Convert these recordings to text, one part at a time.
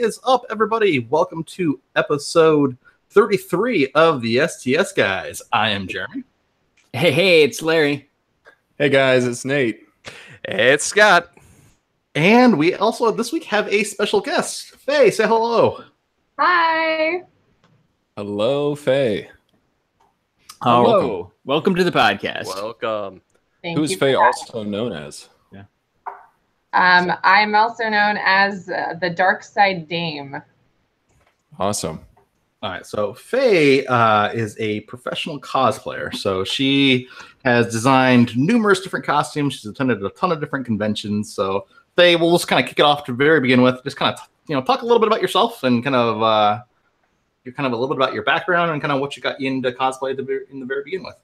is up, everybody? Welcome to episode 33 of the STS Guys. I am Jeremy. Hey, it's Larry. Hey guys, it's Nate. Hey, it's Scott. And we also this week have a special guest. Faye, say hello. Hi. Hello, Faye. Hello. Welcome to the podcast. Welcome. Who's Faye also known as? I'm also known as the Darkside Dame. Awesome. All right, so Faye is a professional cosplayer. So she has designed numerous different costumes. She's attended a ton of different conventions. So Faye, we'll just kind of kick it off to very begin with. Just kind of talk a little bit about yourself and kind of a little bit about your background and kind of what you got you into cosplay in the very begin with.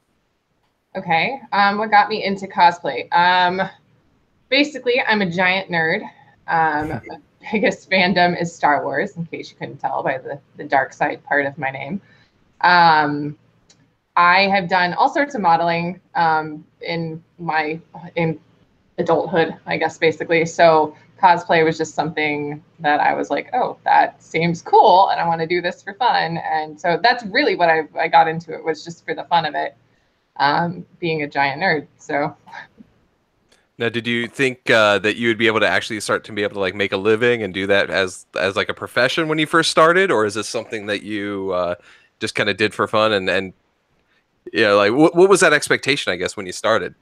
Okay. What got me into cosplay? Basically, I'm a giant nerd. My biggest fandom is Star Wars, in case you couldn't tell by the dark side part of my name. I have done all sorts of modeling in adulthood, I guess, basically. So cosplay was just something that I was like, oh, that seems cool, and I want to do this for fun. And so that's really what I got into it, was just for the fun of it, being a giant nerd. So. Now, did you think that you would be able to actually start to be able to like make a living and do that as like a profession when you first started, or is this something that you just kind of did for fun and like what was that expectation, I guess, when you started?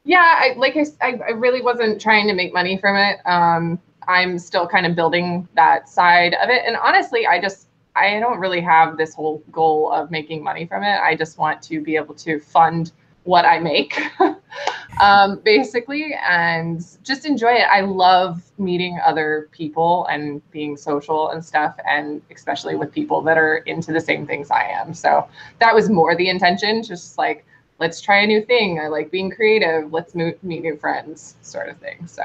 Yeah, I really wasn't trying to make money from it. I'm still kind of building that side of it, and honestly, I don't really have this whole goal of making money from it. I just want to be able to fund what I make, basically, and just enjoy it. I love meeting other people and being social and stuff, and especially with people that are into the same things I am. So that was more the intention, just like, let's try a new thing. I like being creative. Let's meet new friends, sort of thing. So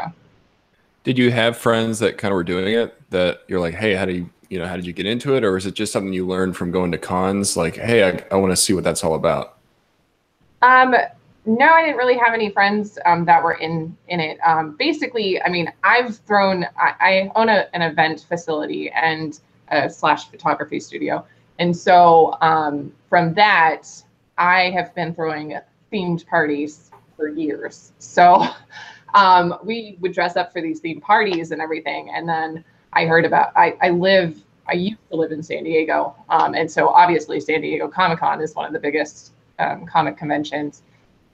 did you have friends that kind of were doing it that you're like, hey, how did you get into it? Or is it just something you learned from going to cons? Like, hey, I want to see what that's all about. No, I didn't really have any friends that were in it. Basically, I mean, I own an event facility and / photography studio. And so from that, I have been throwing themed parties for years. So we would dress up for these themed parties and everything. And then I heard about, I used to live in San Diego. And so obviously San Diego Comic-Con is one of the biggest comic conventions.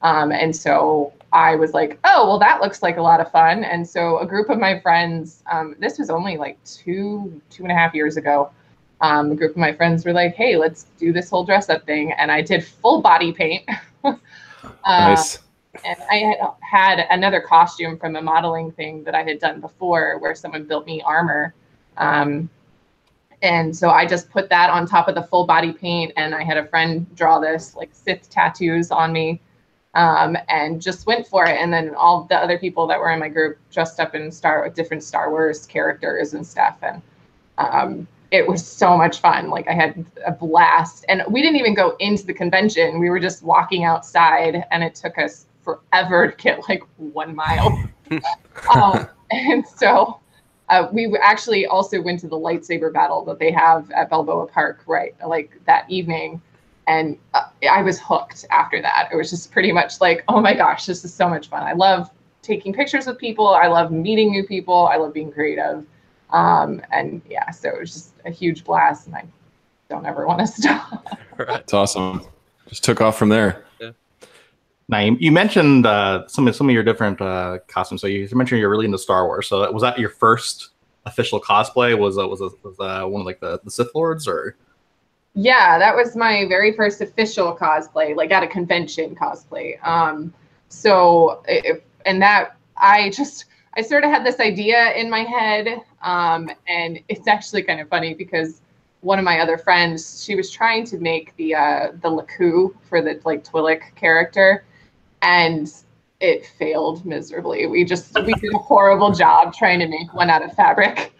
And so I was like, oh, well, that looks like a lot of fun. And so a group of my friends, this was only like two and a half years ago. A group of my friends were like, hey, let's do this whole dress up thing. And I did full body paint. Nice. And I had another costume from a modeling thing that I had done before where someone built me armor. And so I just put that on top of the full body paint, and I had a friend draw this like Sith tattoos on me, and just went for it. And then all the other people that were in my group dressed up in different Star Wars characters and stuff. And it was so much fun. Like, I had a blast, and we didn't even go into the convention. We were just walking outside, and it took us forever to get like 1 mile. And so we actually also went to the lightsaber battle that they have at Balboa Park, right, like that evening. And I was hooked after that. It was just pretty much like, oh my gosh, this is so much fun. I love taking pictures with people. I love meeting new people. I love being creative. And yeah, so it was just a huge blast, and I don't ever want to stop. That's awesome. Just took off from there. Yeah. Now, you mentioned some of your different costumes. So you mentioned you're really into Star Wars. So was that your first official cosplay? Was one of like the Sith Lords, or? Yeah, that was my very first official cosplay, like at a convention cosplay. I sort of had this idea in my head, and it's actually kind of funny because one of my other friends, she was trying to make the Laku for the like Twi'lek character, and it failed miserably. We did a horrible job trying to make one out of fabric.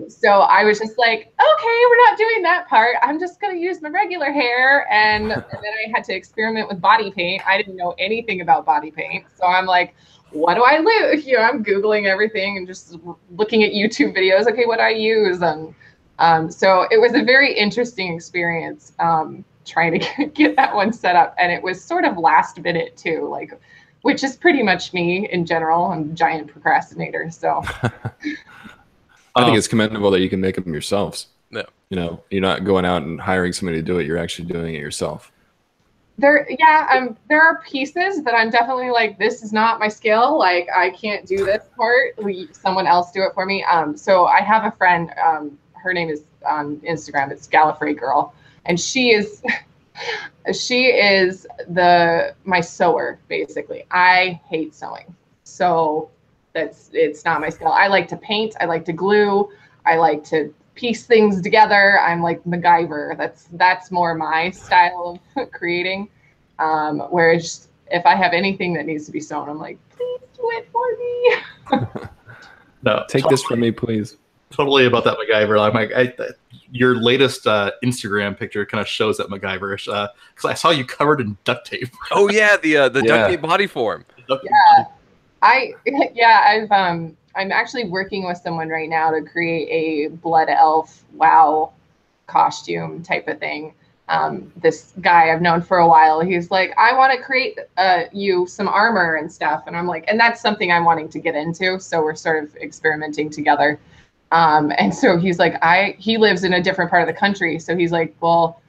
So I was just like, okay, we're not doing that part. I'm just going to use my regular hair. And then I had to experiment with body paint. I didn't know anything about body paint. So I'm like, what do I lose? You know, I'm Googling everything and just looking at YouTube videos. Okay, what do I use? And so it was a very interesting experience trying to get that one set up. And it was sort of last minute too, like, which is pretty much me in general. I'm a giant procrastinator. So I think it's commendable that you can make them yourselves. No. You know, you're not going out and hiring somebody to do it. You're actually doing it yourself. there are pieces that I'm definitely like, this is not my skill. Like, I can't do this part. Someone else do it for me. So I have a friend, her name is on Instagram, it's Gallifrey Girl. And she is my sewer, basically. I hate sewing. So it's not my skill. I like to paint, I like to glue, I like to piece things together. I'm like MacGyver. That's more my style of creating. Whereas if I have anything that needs to be sewn, I'm like, please do it for me. No, Take this from me, please. Totally about that MacGyver. I'm like, your latest Instagram picture kind of shows that MacGyverish. Because I saw you covered in duct tape. Oh yeah, the duct tape body form. I'm actually working with someone right now to create a Blood Elf WoW costume type of thing. This guy I've known for a while, he's like, I want to create you some armor and stuff. And I'm like, and that's something I'm wanting to get into. So we're sort of experimenting together. And so he's like, he lives in a different part of the country. So he's like, well,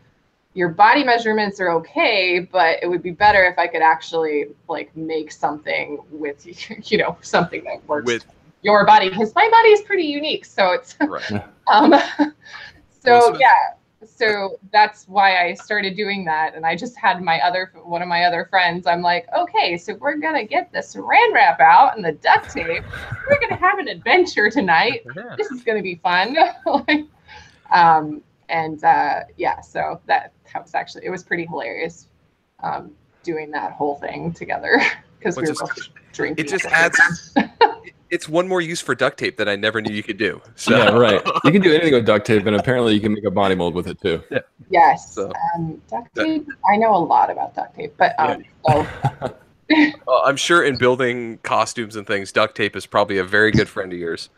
your body measurements are okay, but it would be better if I could actually like make something with, you know, something that works with your body, because my body is pretty unique. So it's, right. So that's why I started doing that. And I just had one of my other friends, I'm like, okay, so we're going to get the saran wrap out and the duct tape. We're going to have an adventure tonight. Yeah. This is going to be fun. So that was actually, it was pretty hilarious doing that whole thing together because we were both drinking. It just adds... It's one more use for duct tape that I never knew you could do. So. Yeah, right. You can do anything with duct tape, and apparently you can make a body mold with it too. Yeah. Yes. So, duct tape. I know a lot about duct tape, but I'm sure in building costumes and things, duct tape is probably a very good friend of yours.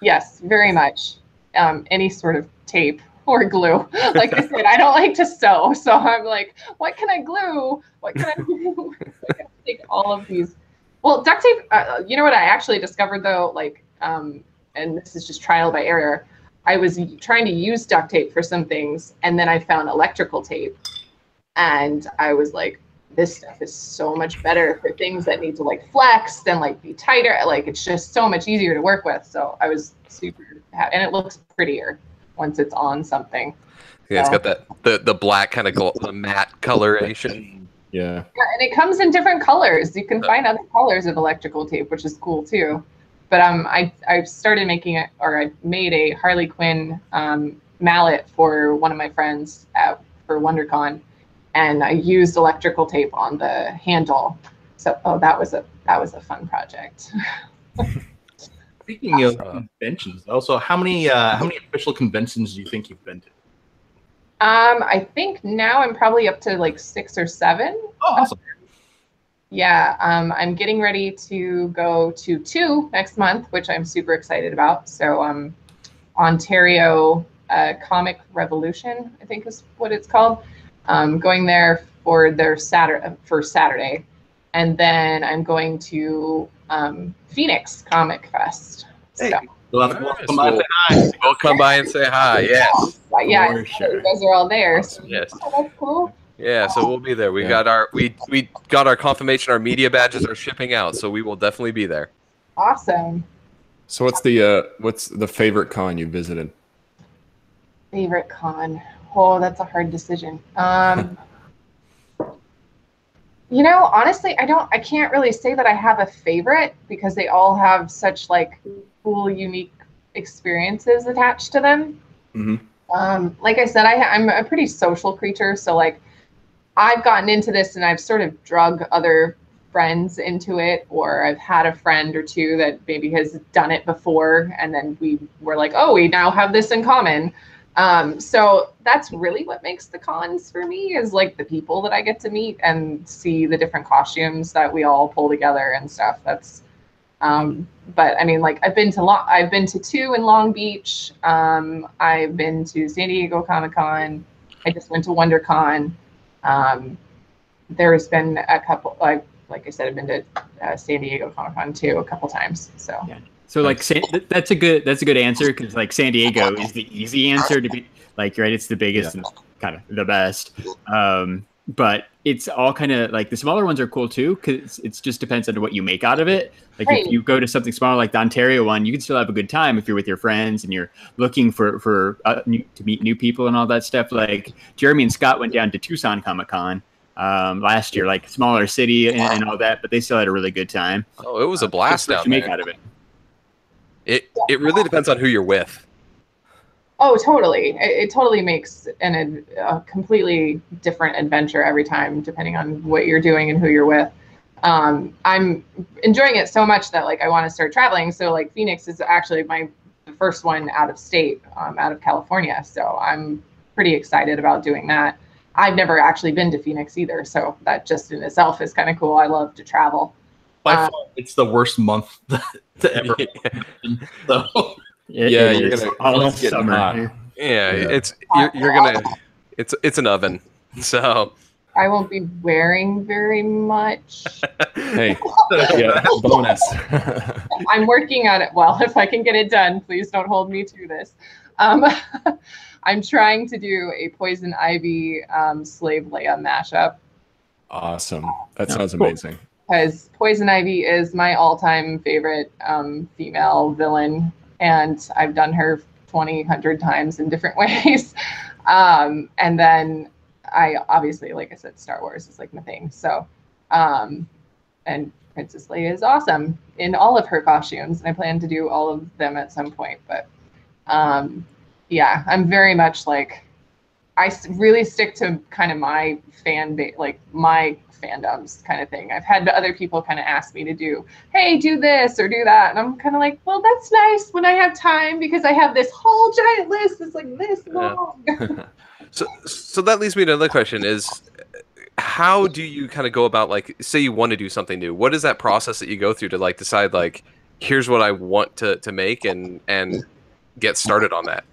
Yes, very much. Any sort of tape or glue. Like I said, I don't like to sew, so I'm like, what can I glue? What can I do? I can take all of these. Well, duct tape, you know what I actually discovered though, like, and this is just trial by error. I was trying to use duct tape for some things, and then I found electrical tape. And I was like, this stuff is so much better for things that need to like flex and like be tighter. Like, it's just so much easier to work with. So I was super happy, and it looks prettier once it's on something. Yeah, so. It's got the black kind of matte coloration. Yeah, and it comes in different colors. You can find other colors of electrical tape, which is cool too. But I started making it, or I made a Harley Quinn mallet for one of my friends for WonderCon, and I used electrical tape on the handle. So that was a fun project. Speaking of conventions, also, how many official conventions do you think you've been to? I think now I'm probably up to like 6 or 7. Oh, awesome. Yeah, I'm getting ready to go to 2 next month, which I'm super excited about. So Ontario Comic Revolution, I think is what it's called. Going there for their Saturday. And then I'm going to Phoenix Comic Fest. Hey. So. We'll come by and say hi. Yes. Yeah, sure. You guys are all there. Awesome. Yes. Oh, that's cool. Yeah, so we'll be there. We got our confirmation. Our media badges are shipping out, so we will definitely be there. Awesome. So what's the favorite con you visited? Favorite con? Oh, that's a hard decision. You know, honestly, I can't really say that I have a favorite because they all have such like cool, unique experiences attached to them. Mm-hmm. Like I said, I'm a pretty social creature, so like I've gotten into this and I've sort of drug other friends into it, or I've had a friend or two that maybe has done it before, and then we were like, oh, we now have this in common. So that's really what makes the cons for me, is like the people that I get to meet and see the different costumes that we all pull together and stuff. That's but I mean, like I've been to 2 in Long Beach. I've been to San Diego Comic-Con. I just went to WonderCon. There's been a couple, like I said, I've been to San Diego Comic-Con too a couple times. So Yeah. So like that's a good answer, because like San Diego is the easy answer to be like, right, it's the biggest and kind of the best. But it's all kind of like the smaller ones are cool too, because it just depends on what you make out of it. Like if you go to something smaller like the Ontario one, you can still have a good time if you're with your friends and you're looking for to meet new people and all that stuff. Like Jeremy and Scott went down to Tucson Comic-Con last year, like smaller city and all that, but they still had a really good time. Oh, it was a blast down to make there. out of it. It really depends on who you're with. Oh, totally. It totally makes a completely different adventure every time, depending on what you're doing and who you're with. I'm enjoying it so much that like I want to start traveling. So like Phoenix is actually my first one out of state, out of California. So I'm pretty excited about doing that. I've never actually been to Phoenix either, so that just in itself is kind of cool. I love to travel. By far, it's the worst month to ever. So. Yeah, you're gonna all it's getting summer. hot. Yeah, you're gonna it's an oven. So I won't be wearing very much. Hey, yeah, bonus. I'm working on it. Well, if I can get it done, please don't hold me to this. I'm trying to do a Poison Ivy Slave Leia mashup. Awesome. That sounds amazing. Because Poison Ivy is my all-time favorite female villain, and I've done her 100 times in different ways. And then I obviously, like I said, Star Wars is like my thing. So, and Princess Leia is awesome in all of her costumes, and I plan to do all of them at some point. But yeah, I'm very much like, I really stick to kind of my fan base, like my fandoms kind of thing. I've had other people kind of ask me to do, hey, do this or do that. And I'm kind of like, well, that's nice when I have time, because I have this whole giant list that's like this long. So that leads me to another question is, how do you kind of go about, like, say you want to do something new? What is that process that you go through to like decide, like, here's what I want to make and get started on that?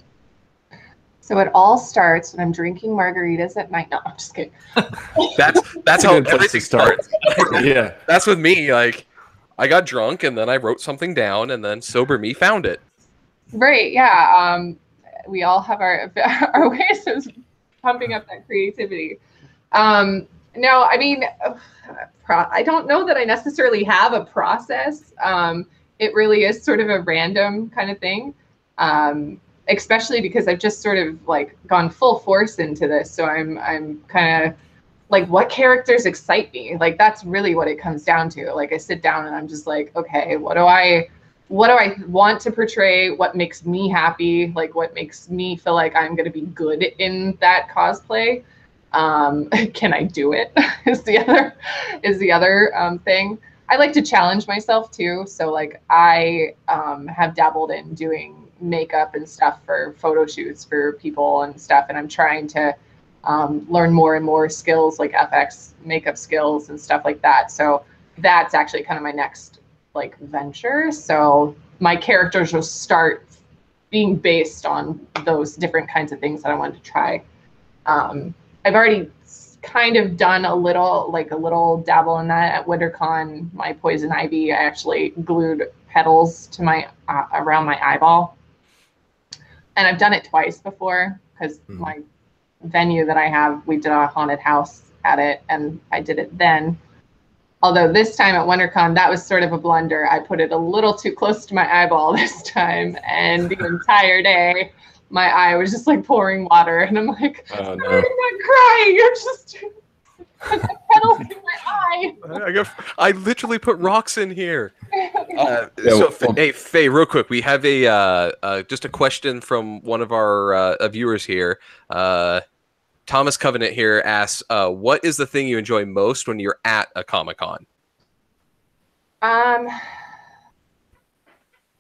So it all starts when I'm drinking margaritas at night. No, I'm just kidding. That's how everything starts. Yeah, that's with me. Like, I got drunk and then I wrote something down, and then sober me found it. Right. Yeah. We all have our ways of pumping up that creativity. No, I mean, I don't know that I necessarily have a process. It really is sort of a random kind of thing. Especially because I've just sort of like gone full force into this. So I'm kind of like, what characters excite me? Like, that's really what it comes down to. Like, I sit down and I'm just like, okay, what do I want to portray? What makes me happy? Like, what makes me feel like I'm going to be good in that cosplay? Can I do it? is the other thing. I like to challenge myself too. So like I have dabbled in doing makeup and stuff for photo shoots for people and stuff, and I'm trying to learn more and more skills like FX makeup skills and stuff like that. So that's actually kind of my next like venture. So my characters will start being based on those different kinds of things that I wanted to try. I've already kind of done a little dabble in that at WinterCon. My Poison Ivy, I actually glued petals to my around my eyeball. And I've done it twice before because my venue that I have, we did a haunted house at it, and I did it then. Although this time at WonderCon, that was sort of a blunder. I put it a little too close to my eyeball this time, and the entire day, my eye was just like pouring water, and I'm like, oh, no. I'm not crying. You're just petals in my eye. I literally put rocks in here. well, Hey, Faye, real quick, we have just a question from one of our viewers here. Thomas Covenant here asks, what is the thing you enjoy most when you're at a Comic-Con? I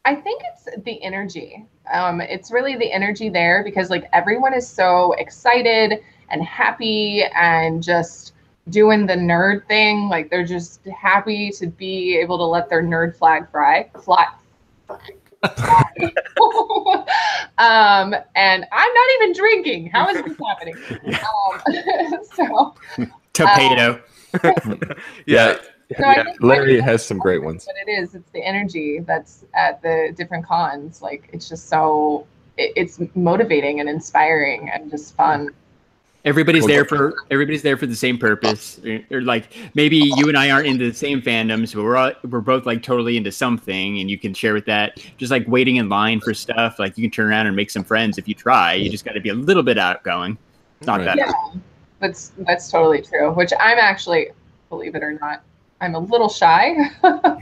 think it's the energy. it's really the energy there because like everyone is so excited and happy and just doing the nerd thing. Like they're just happy to be able to let their nerd flag fly. And I'm not even drinking. How is this happening? Tomato. Yeah. So I think Larry has some great ones. But it's the energy that's at the different cons. Like it's just so it's motivating and inspiring and just fun. Everybody's there for the same purpose. Or like maybe you and I aren't into the same fandoms, but we're both like totally into something, and you can share with that. Just like waiting in line for stuff, like you can turn around and make some friends if you try. You just got to be a little bit outgoing. Not that. Yeah, that's totally true. Which I'm actually, believe it or not, I'm a little shy. But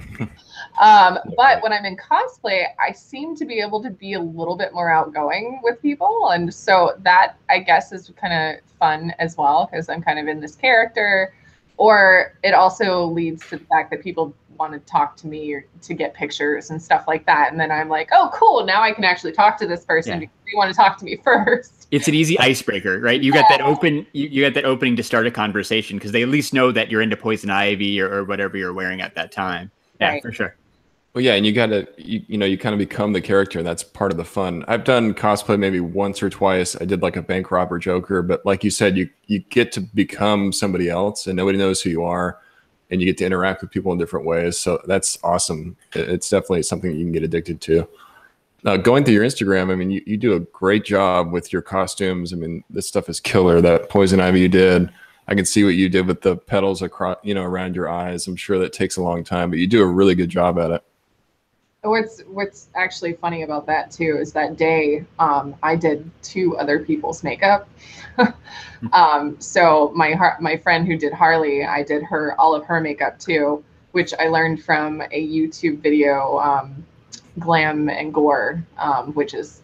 when I'm in cosplay, I seem to be able to be a little bit more outgoing with people. And so that, I guess, is kind of fun as well because I'm kind of in this character. Or it also leads to the fact that people want to talk to me or to get pictures and stuff like that. And then I'm like, oh, cool. Now I can actually talk to this person because they want to talk to me first. It's an easy icebreaker, right? You got that open. You got that opening to start a conversation because they at least know that you're into poison ivy or whatever you're wearing at that time. Yeah, right. For sure. Well, yeah, and you gotta, you kind of become the character. That's part of the fun. I've done cosplay maybe once or twice. I did like a bank robber Joker, but like you said, you get to become somebody else, and nobody knows who you are, and you get to interact with people in different ways. So that's awesome. It's definitely something that you can get addicted to. Now, going through your Instagram, I mean, you do a great job with your costumes. I mean, this stuff is killer. That poison ivy you did. I can see what you did with the petals across, around your eyes. I'm sure that takes a long time, but you do a really good job at it. What's actually funny about that too is that day I did 2 other people's makeup. So my friend who did Harley, I did all of her makeup too, which I learned from a YouTube video, Glam and Gore, which is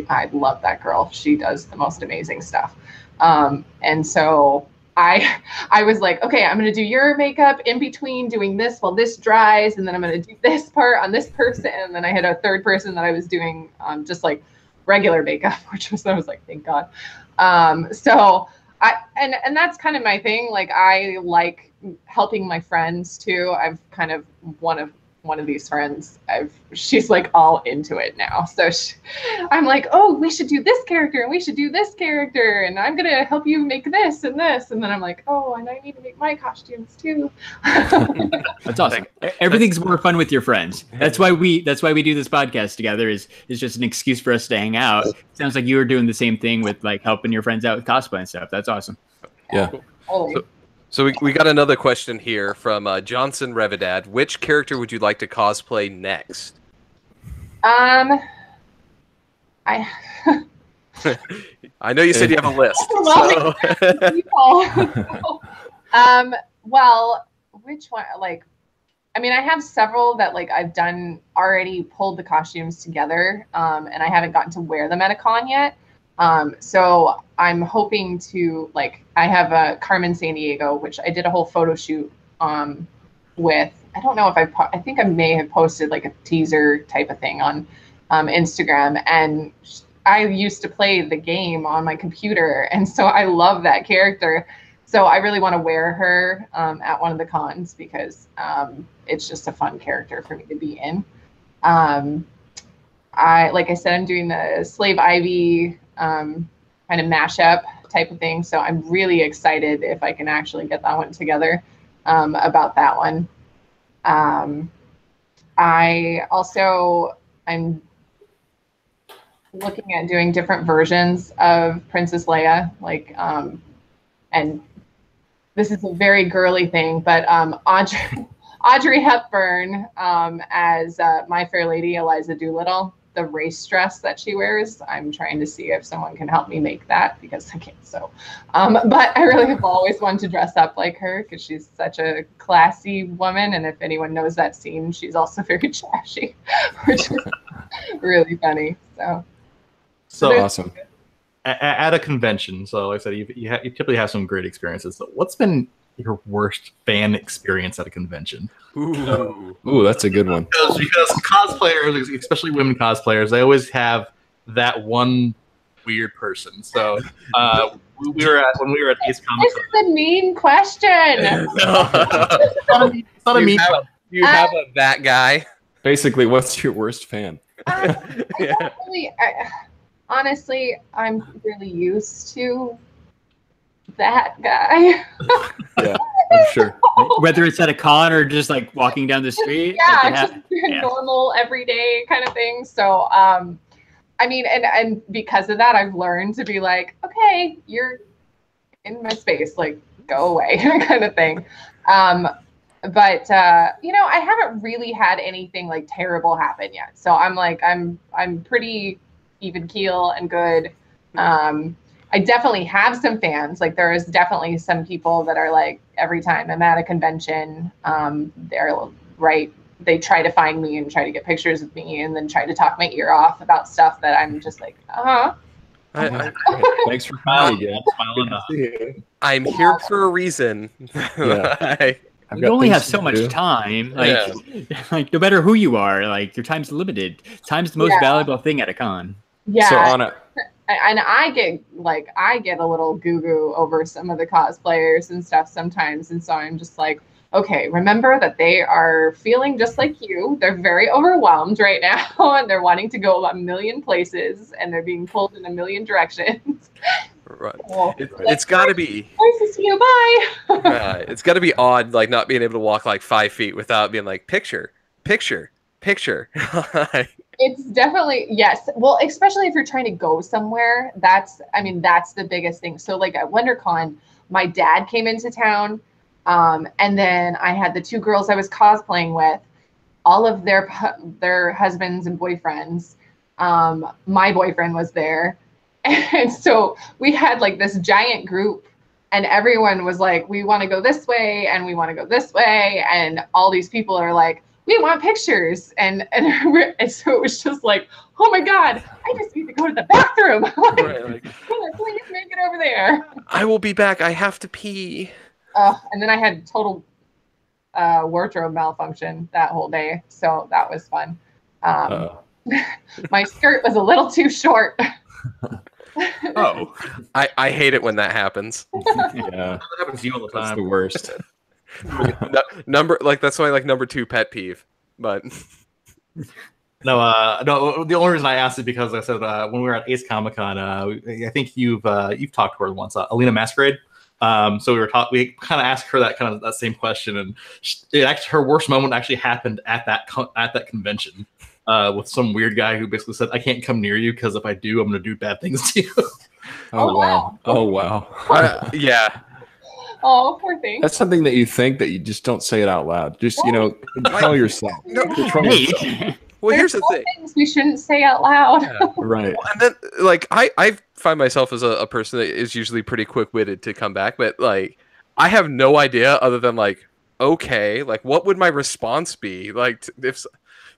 I love that girl. She does the most amazing stuff. And so I was like, okay, I'm going to do your makeup in between doing this while this dries. And then I'm going to do this part on this person. And then I had a third person that I was doing just like regular makeup, I was like, thank God. So and that's kind of my thing. Like, I like helping my friends too. I've kind of one of these friends, she's like all into it now. So I'm like, oh, we should do this character and we should do this character. And I'm going to help you make this and this. And then I'm like, oh, and I need to make my costumes too. That's awesome. Everything's more fun with your friends. That's why we do this podcast together is just an excuse for us to hang out. Sounds like you were doing the same thing with like helping your friends out with cosplay and stuff. That's awesome. Yeah. So we got another question here from Johnson Revidad. Which character would you like to cosplay next? I know you said you have a list. Well, which one? Like, I mean, I have several that like I've already pulled the costumes together, and I haven't gotten to wear them at a con yet. So I'm hoping to, like, I have a Carmen Sandiego, which I did a whole photo shoot with. I don't know if I think I may have posted like a teaser type of thing on Instagram, and I used to play the game on my computer, and so I love that character. So I really want to wear her at one of the cons because it's just a fun character for me to be in. Like I said, I'm doing the Slave Ivy kind of mashup type of thing. So I'm really excited if I can actually get that one together about that one. I'm looking at doing different versions of Princess Leia, like, and this is a very girly thing, but Audrey Hepburn as My Fair Lady Eliza Doolittle, the race dress that she wears. I'm trying to see if someone can help me make that because I can't sew. But I really have always wanted to dress up like her because she's such a classy woman. And if anyone knows that scene, she's also very trashy, which is really funny. So awesome. At a convention, so like I said, you typically have some great experiences. So what's been your worst fan experience at a convention? Ooh, that's a good one. Because cosplayers, especially women cosplayers, they always have that one weird person. So when we were at Ace Comic This is a mean question. It's not a mean. You have that guy. Basically, what's your worst fan? Honestly, I'm really used to that guy. Yeah, I'm sure. Whether it's at a con or just like walking down the street. Yeah, like just normal, everyday kind of thing. So, I mean, and because of that, I've learned to be like, okay, you're in my space, like go away, kind of thing. But you know, I haven't really had anything like terrible happen yet. So I'm like, I'm pretty even keel and good. I definitely have some fans. Like there is definitely some people that are like, every time I'm at a convention, they're right. They try to find me and try to get pictures of me and then try to talk my ear off about stuff that I'm just like, Thanks for coming again. I'm here for a reason. Yeah. You only have so much time. Like, like no matter who you are, like your time's limited. Time's the most valuable thing at a con. Yeah. So Anna, and I get a little goo-goo over some of the cosplayers and stuff sometimes. And so I'm just like, okay, remember that they are feeling just like you. They're very overwhelmed right now and they're wanting to go a million places and they're being pulled in a million directions. Right. It's got to be. Nice to see you. Bye. It's got to be odd, like not being able to walk like 5 feet without being like picture. It's definitely, yes. Well, especially if you're trying to go somewhere, that's the biggest thing. So like at WonderCon, my dad came into town, and then I had the 2 girls I was cosplaying with, all of their husbands and boyfriends. My boyfriend was there. And so we had like this giant group and everyone was like, we want to go this way and we want to go this way. And all these people are like, we want pictures. And so it was just like, oh my God, I just need to go to the bathroom. Please make it over there. I will be back. I have to pee. And then I had total wardrobe malfunction that whole day. So that was fun. My skirt was a little too short. Oh, I hate it when that happens. Yeah, that happens to you all the time. That's the worst. That's why like number 2 pet peeve. But no, the only reason I asked is because like I said when we were at Ace Comic Con, I think you've talked to her once, Alina Masquerade. So we kind of asked her that same question, and her worst moment actually happened at that convention. With some weird guy who basically said, I can't come near you because if I do, I'm going to do bad things to you. Oh, wow. Oh, wow. Yeah. Oh, poor thing. That's something that you think that you just don't say it out loud. Just, control yourself. Control yourself. Well, here's the thing. Things we shouldn't say out loud. Yeah, right. Well, and then, like, I find myself as a person that is usually pretty quick-witted to come back, but, like, I have no idea other than, like, okay, like, what would my response be? Like, if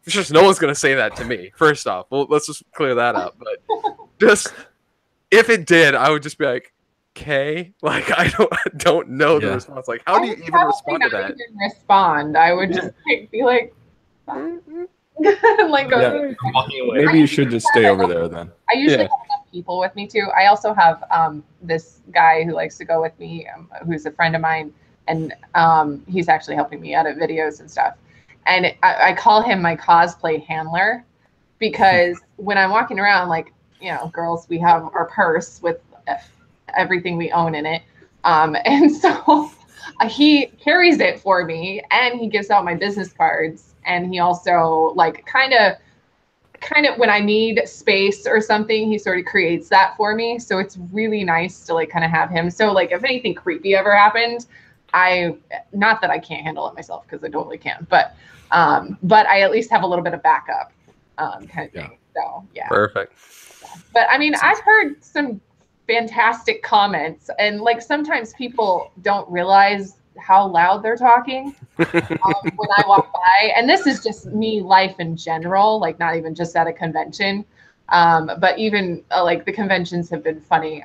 it's just no one's going to say that to me, first off. Well, let's just clear that up. But just, if it did, I would just be like, okay. Like, I don't know the response. Like, how do you even respond to that? Even respond. I would just be like, like walking away. Maybe you should just stay over there then. I usually have enough people with me too. I also have this guy who likes to go with me, who's a friend of mine, and he's actually helping me edit videos and stuff. And I call him my cosplay handler because when I'm walking around, like, girls, we have our purse with everything we own in it. And so he carries it for me and he gives out my business cards. And he also like kind of when I need space or something, he sort of creates that for me. So it's really nice to like kind of have him. So like if anything creepy ever happened, not that I can't handle it myself because I totally can, but I at least have a little bit of backup kind of thing. So yeah. Perfect. But I mean, I've heard some fantastic comments, and like sometimes people don't realize how loud they're talking when I walk by. And this is just me life in general, like not even just at a convention. But even like the conventions have been funny.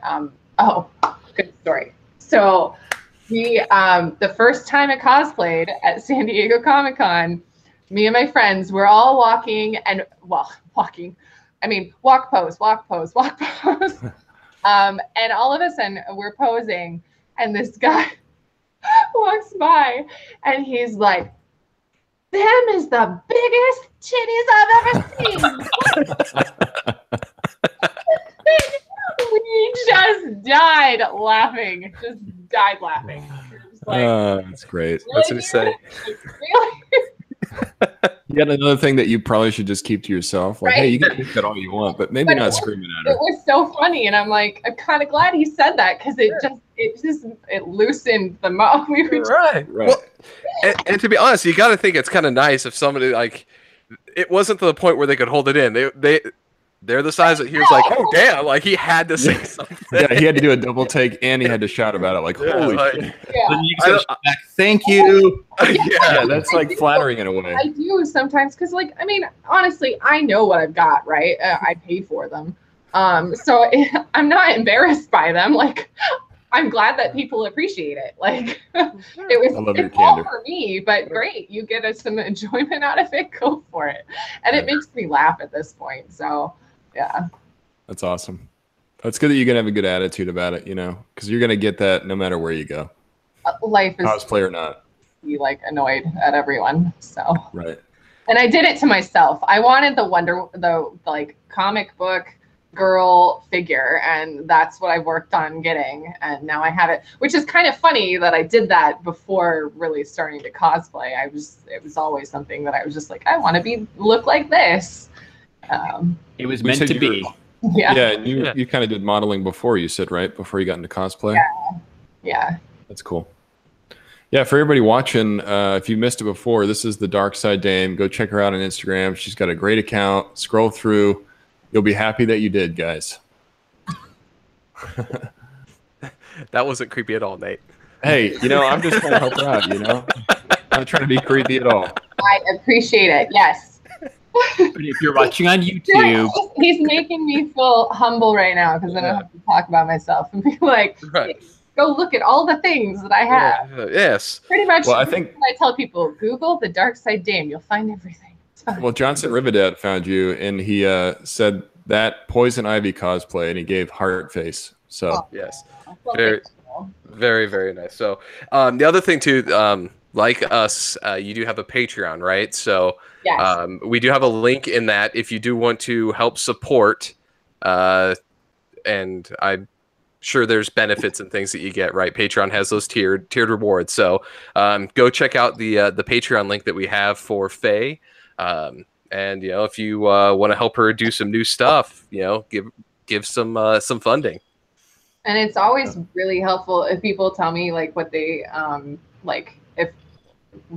Good story. So the first time I cosplayed at San Diego Comic-Con, me and my friends were all walking. walk pose, walk pose, walk pose. And all of a sudden we're posing and this guy walks by and he's like, them is the biggest titties I've ever seen. We just died laughing. That's great. Really? That's what he said. Really? You got another thing that you probably should just keep to yourself. Like, Right. hey, you can think that all you want, but maybe not screaming at her. It was so funny, and I'm like, I'm kind of glad he said that because it loosened the mouth. We were Right. Well, and to be honest, you got to think it's kind of nice if somebody like it wasn't to the point where they could hold it in. They're the size that he was like, oh damn, like he had to say something. Yeah, he had to do a double take and he had to shout about it. Like, holy shit. Yeah. Then you can say back, thank you. Yeah, that's like flattering in a way. I do sometimes because, like, honestly, I know what I've got, right? I pay for them, so I'm not embarrassed by them. Like, I'm glad that people appreciate it. Like, it's all for me, but great, you get some enjoyment out of it. Go for it, and it makes me laugh at this point. So, yeah, that's awesome. It's good that you're gonna have a good attitude about it, because you're gonna get that no matter where you go. Life is cosplay or not. Be like annoyed at everyone. So right. And I did it to myself. I wanted the like comic book girl figure, and that's what I worked on getting, and now I have it, which is kind of funny that I did that before really starting to cosplay. It was always something that I was just like, I want to look like this. It was meant to be. Yeah. Yeah, and you kind of did modeling before, you said, right? Before you got into cosplay? Yeah. That's cool. Yeah, for everybody watching, if you missed it before, this is the Darkside Dame. Go check her out on Instagram. She's got a great account. Scroll through. You'll be happy that you did, guys. That wasn't creepy at all, Nate. Hey, I'm just trying to help her out, I'm not trying to be creepy at all. I appreciate it, yes. But if you're watching on YouTube... He's making me feel humble right now because I don't have to talk about myself and be like, right. Go look at all the things that I have. Yes. Pretty much. Well, I think I tell people, Google the Darkside Dame. You'll find everything. Well, Johnson Rivedat found you, and he said that Poison Ivy cosplay, and he gave heart face. So yes, very, very, very nice. So the other thing too, like us, you do have a Patreon, right? So yes. We do have a link in that if you do want to help support, and I'm sure there's benefits and things that you get, right? Patreon has those tiered rewards. So go check out the Patreon link that we have for Faye. And if you want to help her do some new stuff, give some funding. And it's always really helpful if people tell me like what they like, if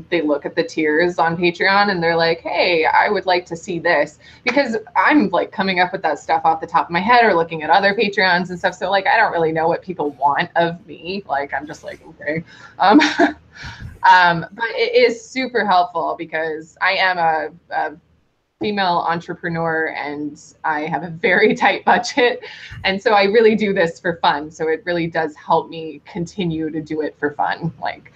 they look at the tiers on Patreon and they're like, hey, I would like to see this, because I'm like coming up with that stuff off the top of my head or looking at other Patreons and stuff. So like, I don't really know what people want of me. Like, I'm just like, okay. But it is super helpful because I am a female entrepreneur and I have a very tight budget. And so I really do this for fun. So it really does help me continue to do it for fun. Like,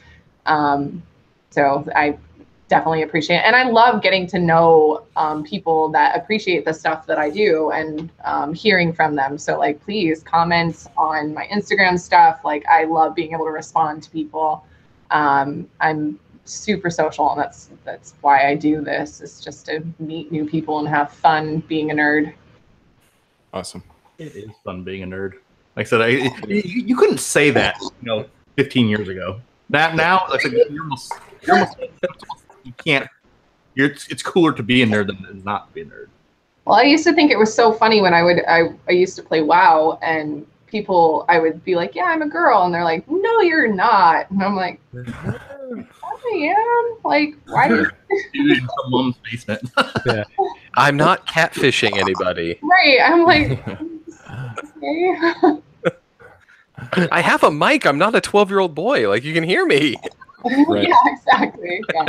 so I definitely appreciate it. And I love getting to know people that appreciate the stuff that I do and hearing from them. So like, please comment on my Instagram stuff. Like, I love being able to respond to people. I'm super social, and that's why I do this. It's just to meet new people and have fun being a nerd. Awesome. It is fun being a nerd. Like I said, you couldn't say that 15 years ago. Now like you're almost you can't. It's cooler to be a nerd than not to be a nerd. Well, I used to think it was so funny when I used to play WoW, and people, I would be like, yeah, I'm a girl, and they're like, no, you're not, and I'm like, I am. Like, why do you in someone's basement? Yeah. I'm not catfishing anybody. Right. I'm like, okay. I have a mic. I'm not a 12-year-old boy. Like, you can hear me. Right. Yeah, exactly. Yeah.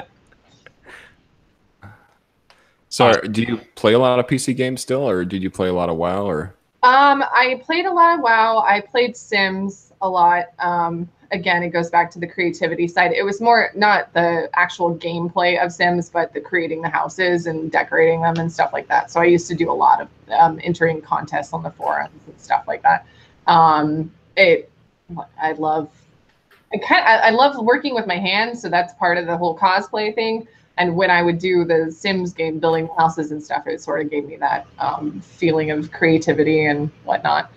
So, do you play a lot of PC games still, or did you play a lot of WoW? Or I played a lot of WoW. I played Sims. a lot. Again, it goes back to the creativity side. It was more not the actual gameplay of Sims, but the creating the houses and decorating them and stuff like that. So I used to do a lot of entering contests on the forums and stuff like that. I love working with my hands, so that's part of the whole cosplay thing. And when I would do the Sims game, building houses and stuff, it sort of gave me that feeling of creativity and whatnot.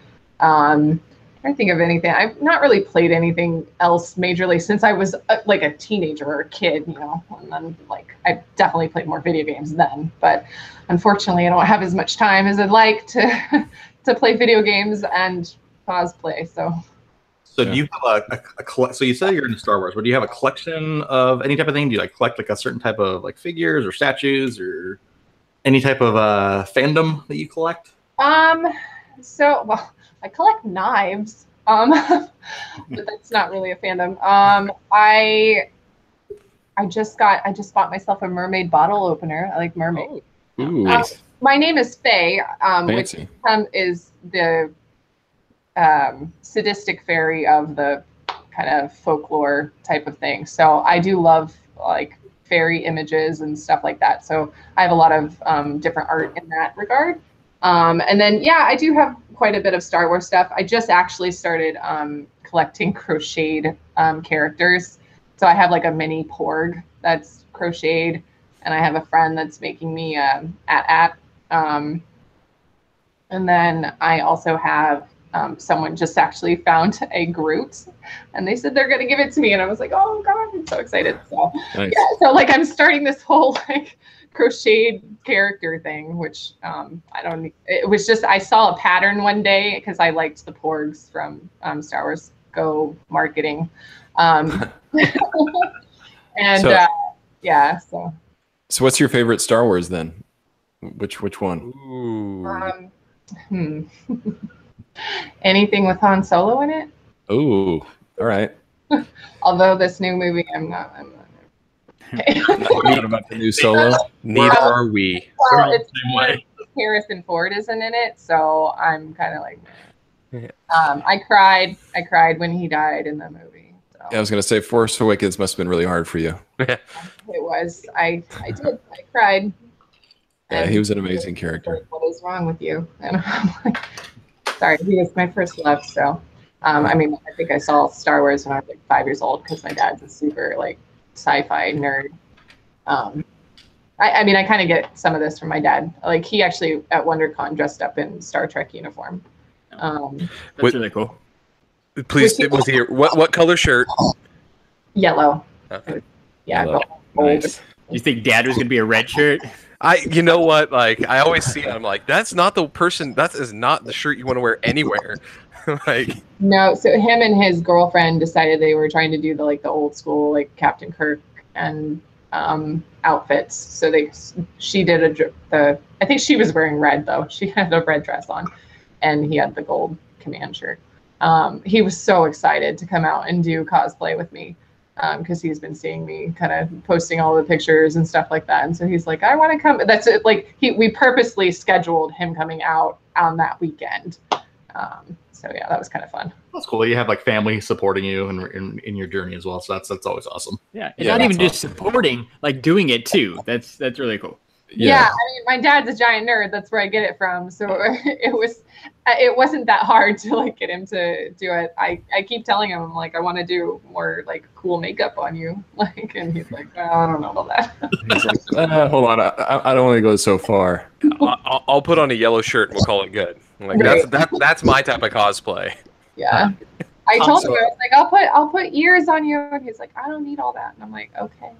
I can't think of anything. I've not really played anything else majorly since I was like a teenager or a kid, you know. And then like I definitely played more video games then, but unfortunately, I don't have as much time as I'd like to to play video games and cosplay. So do you have a so you said you're into Star Wars, but do you have a collection of any type of thing? Do you like collect like a certain type of like figures or statues or any type of fandom that you collect? So well, I collect knives, but that's not really a fandom. I just bought myself a mermaid bottle opener. I like mermaid. Oh, ooh, nice. My name is Faye, which is the sadistic fairy of the kind of folklore type of thing. So I do love like fairy images and stuff like that. So I have a lot of different art in that regard. And then, yeah, I do have quite a bit of Star Wars stuff. I just actually started collecting crocheted characters. So I have like a mini Porg that's crocheted, and I have a friend that's making me at. And then I also have someone just actually found a Groot, and they said they're going to give it to me, and I was like, oh god, I'm so excited. So nice. Yeah, so like I'm starting this whole like crocheted character thing, which it was just I saw a pattern one day because I liked the Porgs from Star Wars Go marketing, and yeah. So what's your favorite Star Wars then? Which one? Ooh. Anything with Han Solo in it. Ooh, all right. Although this new movie, I'm not okay. Not about the new Solo. Neither are we. Well, it's Harrison Ford isn't in it, so I'm kind of like. I cried when he died in the movie. So. Yeah, I was gonna say Force Awakens must have been really hard for you. It was. I did. I cried. Yeah, he was an amazing character. What is wrong with you? And I'm like, sorry, he was my first love. So, I mean, I think I saw Star Wars when I was like 5 years old because my dad's a super like sci-fi nerd. I mean, I kind of get some of this from my dad. Like he actually at WonderCon dressed up in Star Trek uniform. That's really cool. Please, it was here. What color shirt? Yellow. Okay. Yeah. Yellow. Gold. Nice. You think Dad was gonna be a red shirt? You know what? Like, I always see it. I'm like, that's not the person. That is not the shirt you want to wear anywhere. Like, no. So him and his girlfriend decided they were trying to do the old school like Captain Kirk and outfits. So she did I think she was wearing red though. She had a red dress on, and he had the gold command shirt. He was so excited to come out and do cosplay with me. Because he's been seeing me kind of posting all the pictures and stuff like that, and so he's like, "I want to come." That's it. Like we purposely scheduled him coming out on that weekend. So yeah, that was kind of fun. That's cool. You have like family supporting you in your journey as well. So that's always awesome. Yeah, and not even just supporting, like doing it too. That's really cool. Yeah, I mean, my dad's a giant nerd. That's where I get it from. So it wasn't that hard to like get him to do it. I keep telling him, I'm like, I want to do more like cool makeup on you, like, and he's like, oh, I don't know about that. He's like, hold on, I don't want to go so far. I'll put on a yellow shirt and we'll call it good. Like that's my type of cosplay. Yeah. I told him, I was like, I'll put ears on you, and he's like, I don't need all that, and I'm like, okay.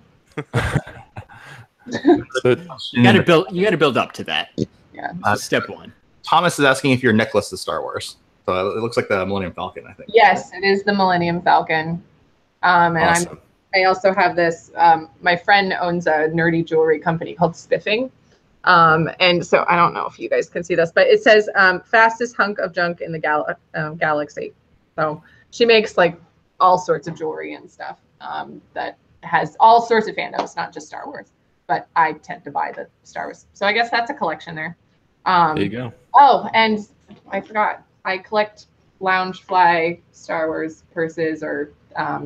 You gotta build up to that. Yeah. Step one. Thomas is asking if your necklace is Star Wars. So it looks like the Millennium Falcon, I think. Yes, it is the Millennium Falcon. And awesome. I also have this. My friend owns a nerdy jewelry company called Spiffing. And so I don't know if you guys can see this, but it says fastest hunk of junk in the galaxy. So she makes like all sorts of jewelry and stuff that has all sorts of fandoms, not just Star Wars. But I tend to buy the Star Wars. So I guess that's a collection there. There you go. Oh, and I forgot. I collect Loungefly, Star Wars purses, or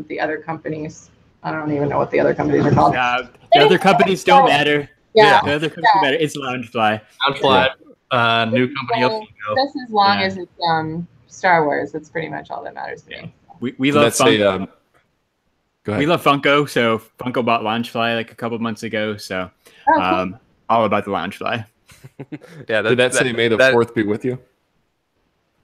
the other companies. I don't even know what the other companies are called. The other companies don't matter. Yeah. The other companies matter. It's Loungefly. Loungefly, new company. Just as long as it's Star Wars, that's pretty much all that matters to me. We love Funko. Go ahead. We love Funko, so Funko bought Loungefly like a couple months ago. So cool. all about the Loungefly. Did that say May the 4th be with you?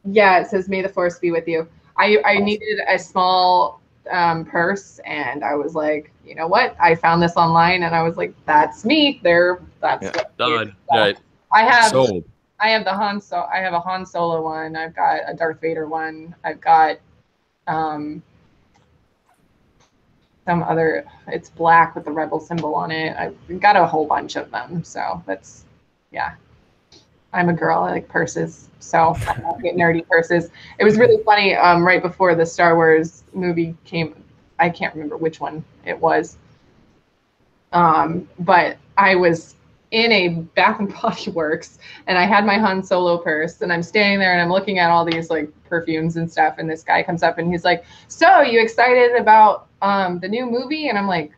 Yeah, it says May the 4th be with you. I needed a small purse, and I was like, you know what? I found this online, and I was like, that's me. That's done. Right. I have sold. I have a Han Solo one. I've got a Darth Vader one. I've got some other. It's black with the Rebel symbol on it. I've got a whole bunch of them. So that's I'm a girl. I like purses, so I get nerdy purses. It was really funny. Right before the Star Wars movie came, I can't remember which one it was. But I was in a Bath and Body Works, and I had my Han Solo purse, and I'm standing there and I'm looking at all these like perfumes and stuff, and this guy comes up and he's like, "So you excited about the new movie?" And I'm like,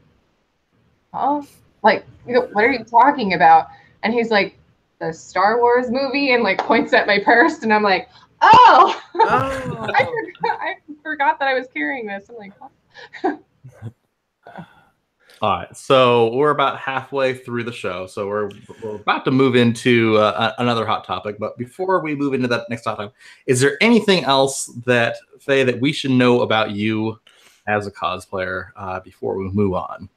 "Oh, like, what are you talking about?" And he's like, "The Star Wars movie," and like points at my purse, and I'm like, "Oh, I forgot that I was carrying this." I'm like, "What?" All right, so we're about halfway through the show, so we're about to move into another hot topic. But before we move into that next topic, is there anything else that, Faye, that we should know about you as a cosplayer before we move on?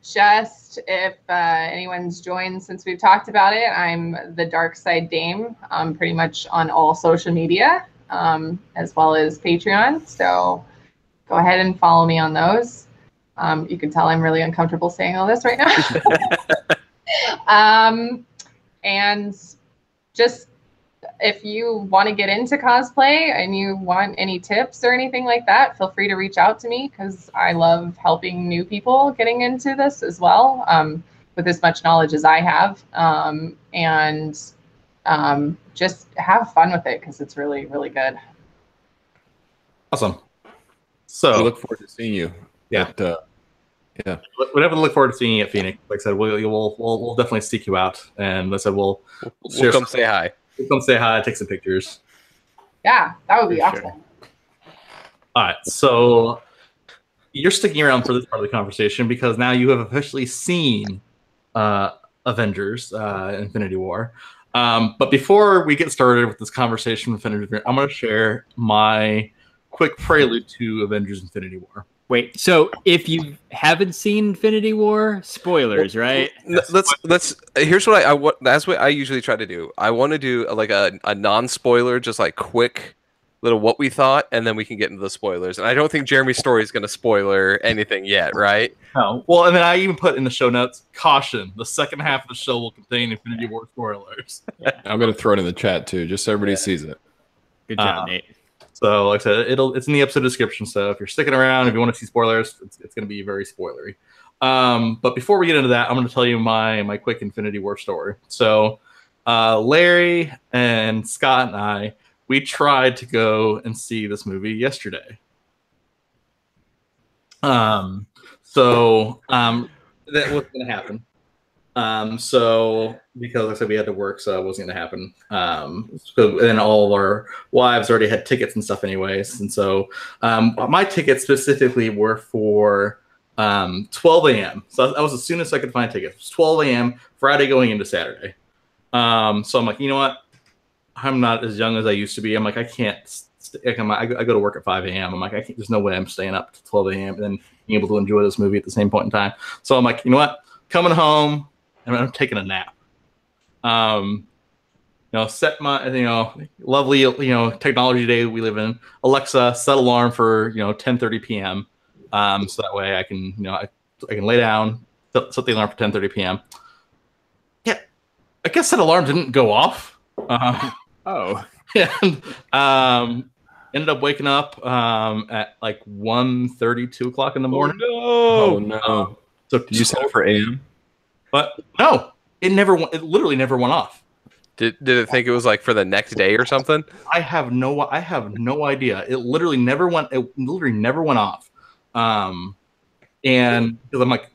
Just if anyone's joined since we've talked about it, I'm the Darkside Dame, pretty much on all social media, as well as Patreon. So go ahead and follow me on those. You can tell I'm really uncomfortable saying all this right now. And just if you want to get into cosplay and you want any tips or anything like that, feel free to reach out to me, because I love helping new people getting into this as well, with as much knowledge as I have. And just have fun with it, because it's really, really good. Awesome. So we look forward to seeing you. Yeah. Yeah. We definitely look forward to seeing you at Phoenix. Like I said, we'll definitely seek you out, and like I said, we'll come say hi. We'll come say hi, take some pictures. Yeah, that would be awesome. Sure. All right, so you're sticking around for this part of the conversation because now you have officially seen Avengers: Infinity War. But before we get started with this conversation with Infinity War, I'm going to share my quick prelude to Avengers: Infinity War. Wait, so if you haven't seen Infinity War, spoilers, right? Let's. Here's what that's what I usually try to do. I want to do like a non-spoiler, just like quick little what we thought, and then we can get into the spoilers. And I don't think Jeremy's story is going to spoiler anything yet, right? No. Well, and then I even put in the show notes, caution: the second half of the show will contain Infinity War spoilers. I'm going to throw it in the chat too, just so everybody sees it. Good job, Nate. So, like I said, it's in the episode description. So, if you're sticking around, if you want to see spoilers, it's going to be very spoilery. But before we get into that, I'm going to tell you my quick Infinity War story. So, Larry and Scott and I, we tried to go and see this movie yesterday. That wasn't going to happen. So because like I said, we had to work, so it wasn't going to happen. So then all of our wives already had tickets and stuff anyways. And so my tickets specifically were for 12 a.m. So that was as soon as I could find tickets. It was 12 a.m. Friday going into Saturday. So I'm like, you know what? I'm not as young as I used to be. I'm like, I can't. I go to work at 5 a.m. I'm like, there's no way I'm staying up to 12 a.m. and then being able to enjoy this movie at the same point in time. So I'm like, you know what? Coming home. And I'm taking a nap. Set my, lovely, technology day we live in. Alexa, set alarm for, 10:30 p.m. So that way I can, I can lay down, set the alarm for 10:30 p.m. Yeah, I guess that alarm didn't go off. And ended up waking up at like 1:30, 2 o'clock in the morning. Oh no! So did you set it for AM? But no, it literally never went off. Did it think it was like for the next day or something? I have no idea. It literally never went. It literally never went off. And because I'm like,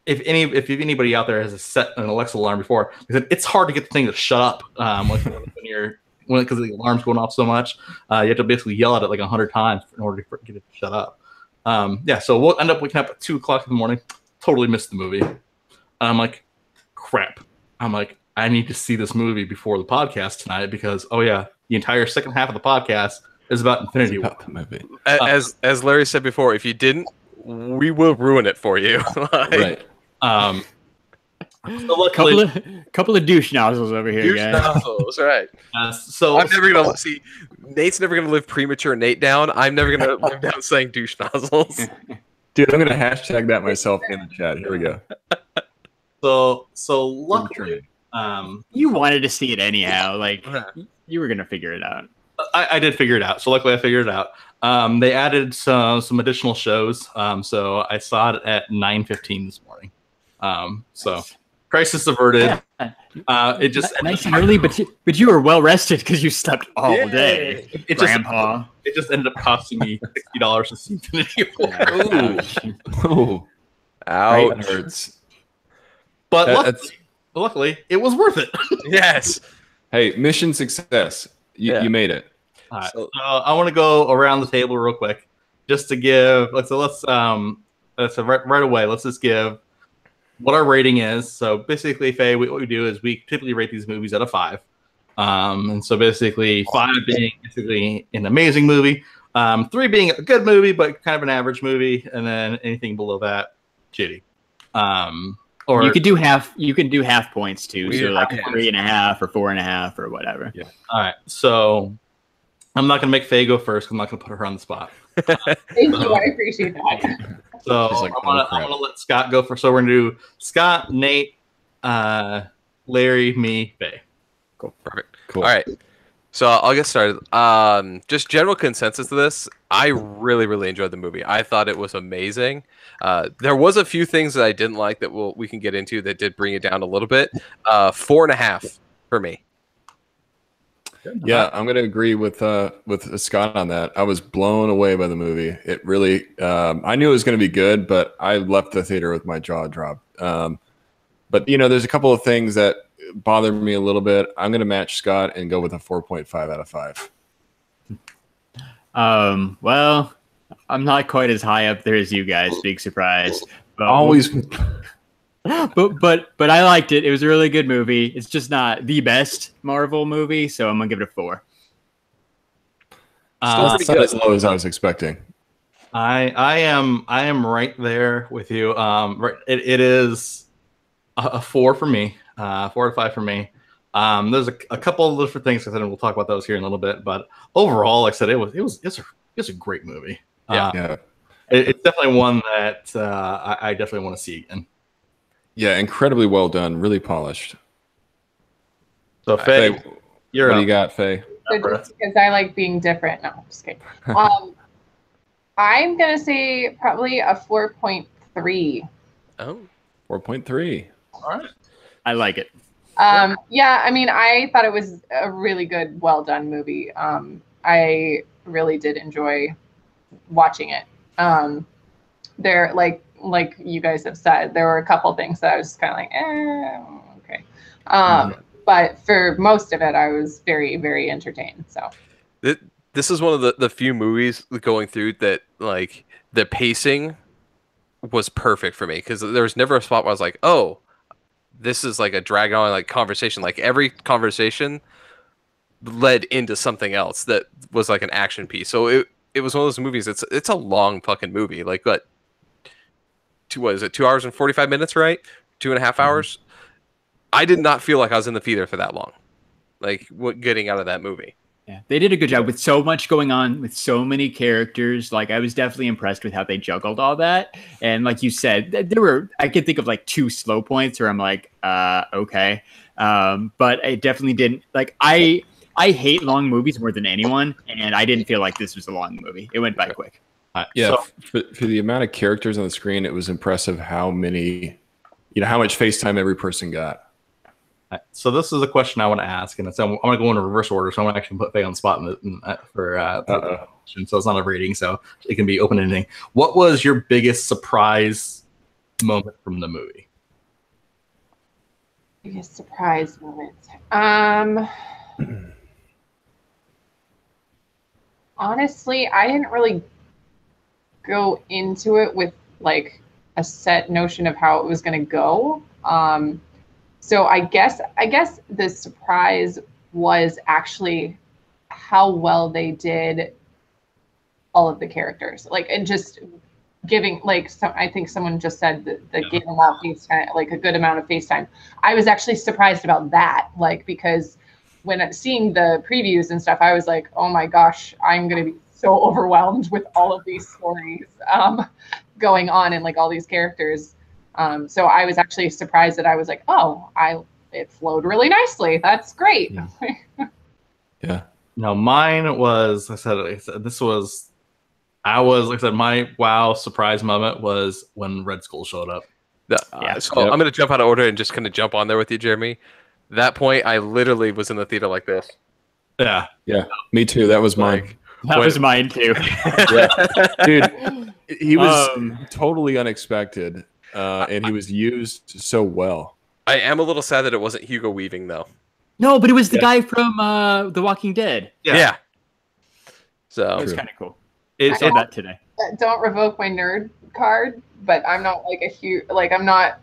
if anybody out there has set an Alexa alarm before, it's hard to get the thing to shut up. Because the alarm's going off so much, you have to basically yell at it like 100 times in order to get it to shut up. So we'll end up waking up at 2 o'clock in the morning. Totally missed the movie. I'm like, crap. I'm like, I need to see this movie before the podcast tonight because, the entire second half of the podcast is about Infinity War. Movie. As Larry said before, if you didn't, we will ruin it for you. Right. So luckily, couple of douche nozzles over here, guys. Nozzles, right. So I'm never gonna see. Nate's never gonna live premature Nate down. I'm never gonna live down saying douche nozzles. Dude, I'm gonna hashtag that myself in the chat. Here we go. So luckily, you wanted to see it anyhow. Like you were gonna figure it out. I did figure it out. So luckily, I figured it out. They added some additional shows. So I saw it at 9:15 this morning. So crisis averted. It just nice and early, but you were well rested because you slept all day. Grandpa. It just ended up costing me $60 to see Infinity War. Ooh. Ouch. That hurts. But luckily, it was worth it. Yes. Hey, mission success. You made it. All right. So I want to go around the table real quick, just to give. Let's right away. Let's just give what our rating is. So basically, Faye, what we do is we typically rate these movies out of 5. And so basically 5 being basically an amazing movie, 3 being a good movie but kind of an average movie, and then anything below that, shitty. Or you could do half points too, so like 3.5 or 4.5 or whatever. Yeah. All right. So I'm not gonna make Faye go first. I'm not gonna put her on the spot. Thank you. I appreciate that. So like, I'm gonna let Scott go first. So we're gonna do Scott, Nate, Larry, me, Faye. Cool. Perfect. Cool. All right. So I'll get started. Just general consensus of this. I really, really enjoyed the movie. I thought it was amazing. There was a few things that I didn't like that we can get into that did bring it down a little bit. 4.5 for me. Yeah, I'm gonna agree with Scott on that. I was blown away by the movie. It really, I knew it was gonna be good, but I left the theater with my jaw dropped. But there's a couple of things that bothered me a little bit. I'm gonna match Scott and go with a 4.5 out of 5. Well, I'm not quite as high up there as you guys. Big surprise. But Always. But I liked it. It was a really good movie. It's just not the best Marvel movie, so I'm gonna give it a 4. It's not as low as I was expecting. I am right there with you. It is a 4 for me. 4 out of 5 for me. There's a couple of different things I said, and we'll talk about those here in a little bit. But overall, like I said, it's a great movie. Yeah. It's definitely one that I definitely want to see again. Yeah, incredibly well done. Really polished. So Faye, what do you got, Faye? Because I like being different. No, I'm just kidding. I'm gonna say probably a 4.3. Oh. 4.3. All right. I like it. Yeah, I mean, I thought it was a really good, well done movie. I really did enjoy watching it. There, like you guys have said, there were a couple things that I was kind of like, okay. But for most of it, I was very, very entertained. So this is one of the few movies going through that like the pacing was perfect for me because there was never a spot where I was like, oh, this is like a drag on like conversation. Like every conversation led into something else that was like an action piece. So it was one of those movies. It's a long fucking movie. Like what? 2 hours and 45 minutes, right? 2.5 hours. I did not feel like I was in the theater for that long. Like getting out of that movie. Yeah, they did a good job with so much going on, with so many characters. Like I was definitely impressed with how they juggled all that. And like you said, I could think of like 2 slow points where I'm like, okay. But I definitely didn't like, I hate long movies more than anyone. And I didn't feel like this was a long movie. It went by quick. Yeah. So, for the amount of characters on the screen, it was impressive how many, how much FaceTime every person got. So this is a question I want to ask, and I'm going to go in reverse order. So I'm going to actually put Faye on the spot for the question. So it's not a rating, so it can be open-ending. What was your biggest surprise moment from the movie? Biggest surprise moment. Honestly, I didn't really go into it with like a set notion of how it was going to go. So I guess the surprise was actually how well they did all of the characters, like, and just giving, like, I think someone just said that gave them all face time, like a good amount of face time. I was actually surprised about that, like, because when seeing the previews and stuff, I was like, oh my gosh, I'm going to be so overwhelmed with all of these stories going on and like all these characters. So I was actually surprised that I was like, oh, it flowed really nicely. That's great. Yeah. No, mine was, I said my wow surprise moment was when Red Skull showed up. So I'm going to jump out of order and just kind of jump on there with you, Jeremy. That point, I literally was in the theater like this. Yeah. Yeah. Me too. That was mine. That was mine too. Yeah. Dude, he was totally unexpected. And he was used so well. I am a little sad that it wasn't Hugo Weaving, though. No, but it was the guy from The Walking Dead. Yeah. So it was kind of cool. I saw that today. Don't revoke my nerd card, but I'm not like I'm not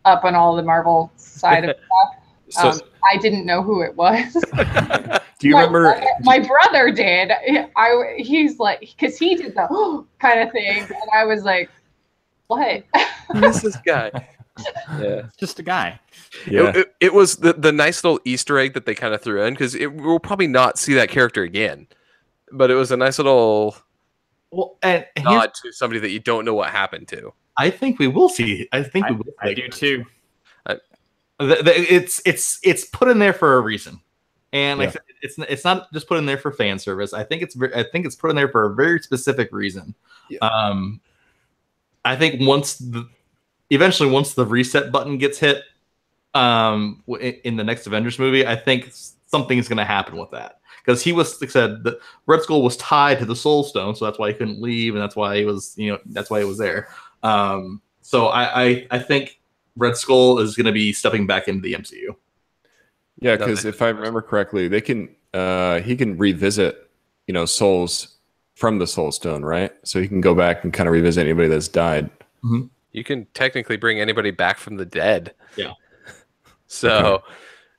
up on all the Marvel side of stuff. So, I didn't know who it was. Do you remember? My brother did. He's like, because he did the kind of thing, and I was like, what? Who's this guy? Yeah, just a guy. Yeah. It was the nice little Easter egg that they kind of threw in, because we'll probably not see that character again, but it was a nice little nod to somebody that you don't know what happened to. I think we will see. I do too. It's put in there for a reason, and like it's not just put in there for fan service. I think it's put in there for a very specific reason. Yeah. I think eventually once the reset button gets hit, in the next Avengers movie, I think something is going to happen with that, because he was, like I said, the Red Skull was tied to the Soul Stone, so that's why he couldn't leave, and that's why he was, that's why he was there. So I think Red Skull is going to be stepping back into the MCU. Yeah, because if I remember correctly, he can revisit, souls from the Soul Stone, right? So he can go back and kind of revisit anybody that's died. Mm-hmm. You can technically bring anybody back from the dead. Yeah. So,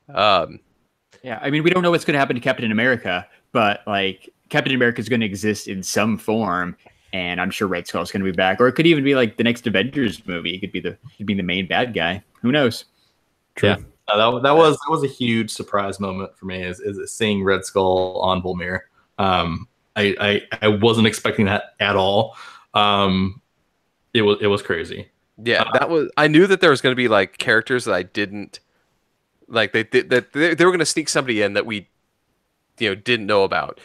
yeah, I mean, we don't know what's going to happen to Captain America, but like Captain America is going to exist in some form, and I'm sure Red Skull is going to be back, or it could even be like the next Avengers movie. It could be the main bad guy. Who knows? True. Yeah. That was a huge surprise moment for me, is seeing Red Skull on Volmir. I wasn't expecting that at all. It was crazy. Yeah, I knew that there was going to be like characters that I didn't like. They were going to sneak somebody in that we, didn't know about.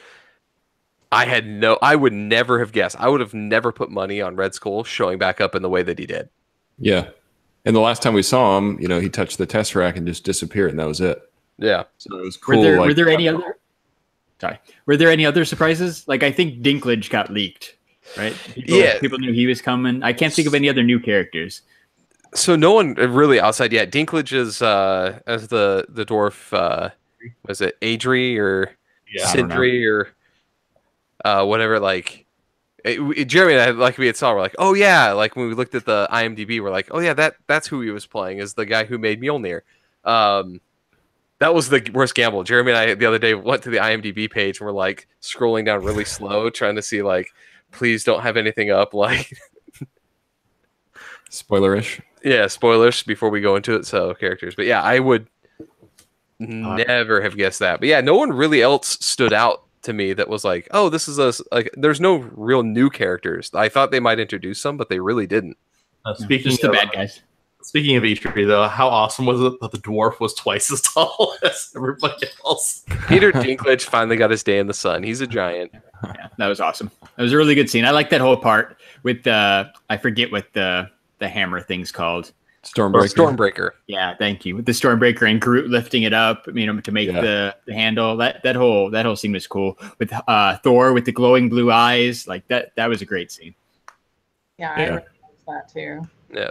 I would never have guessed. I would have never put money on Red Skull showing back up in the way that he did. Yeah, and the last time we saw him, he touched the Tesseract and just disappeared, and that was it. Yeah, so it was cool. Were there any other? Sorry, were there any other surprises? Like, I think Dinklage got leaked, right? People knew he was coming. I can't think of any other new characters. So no one really outside yet. Dinklage is as the dwarf. Was it Adri or Sindri or whatever? Like Jeremy and I, like we had saw, we're like, oh yeah. Like when we looked at the IMDb, we're like, oh yeah, that's who he was playing, is the guy who made Mjolnir. That was the worst gamble. Jeremy and I the other day went to the IMDb page and we're like scrolling down really slow, trying to see like, please don't have anything up like spoilerish. Yeah, spoilers before we go into it. So characters, but yeah, I would never have guessed that. But yeah, no one really else stood out to me that was like, oh, this is like. There's no real new characters. I thought they might introduce some, but they really didn't. Speaking of the bad guys. Speaking of E3, though, how awesome was it that the dwarf was twice as tall as everybody else? Peter Dinklage finally got his day in the sun. He's a giant. Yeah, that was awesome. That was a really good scene. I like that whole part with I forget what the hammer thing's called. Stormbreaker. Stormbreaker. Yeah, thank you. With the Stormbreaker and Groot lifting it up, you know, to make the handle. That whole scene was cool. With Thor with the glowing blue eyes, like that was a great scene. Yeah, I really liked that too. Yeah.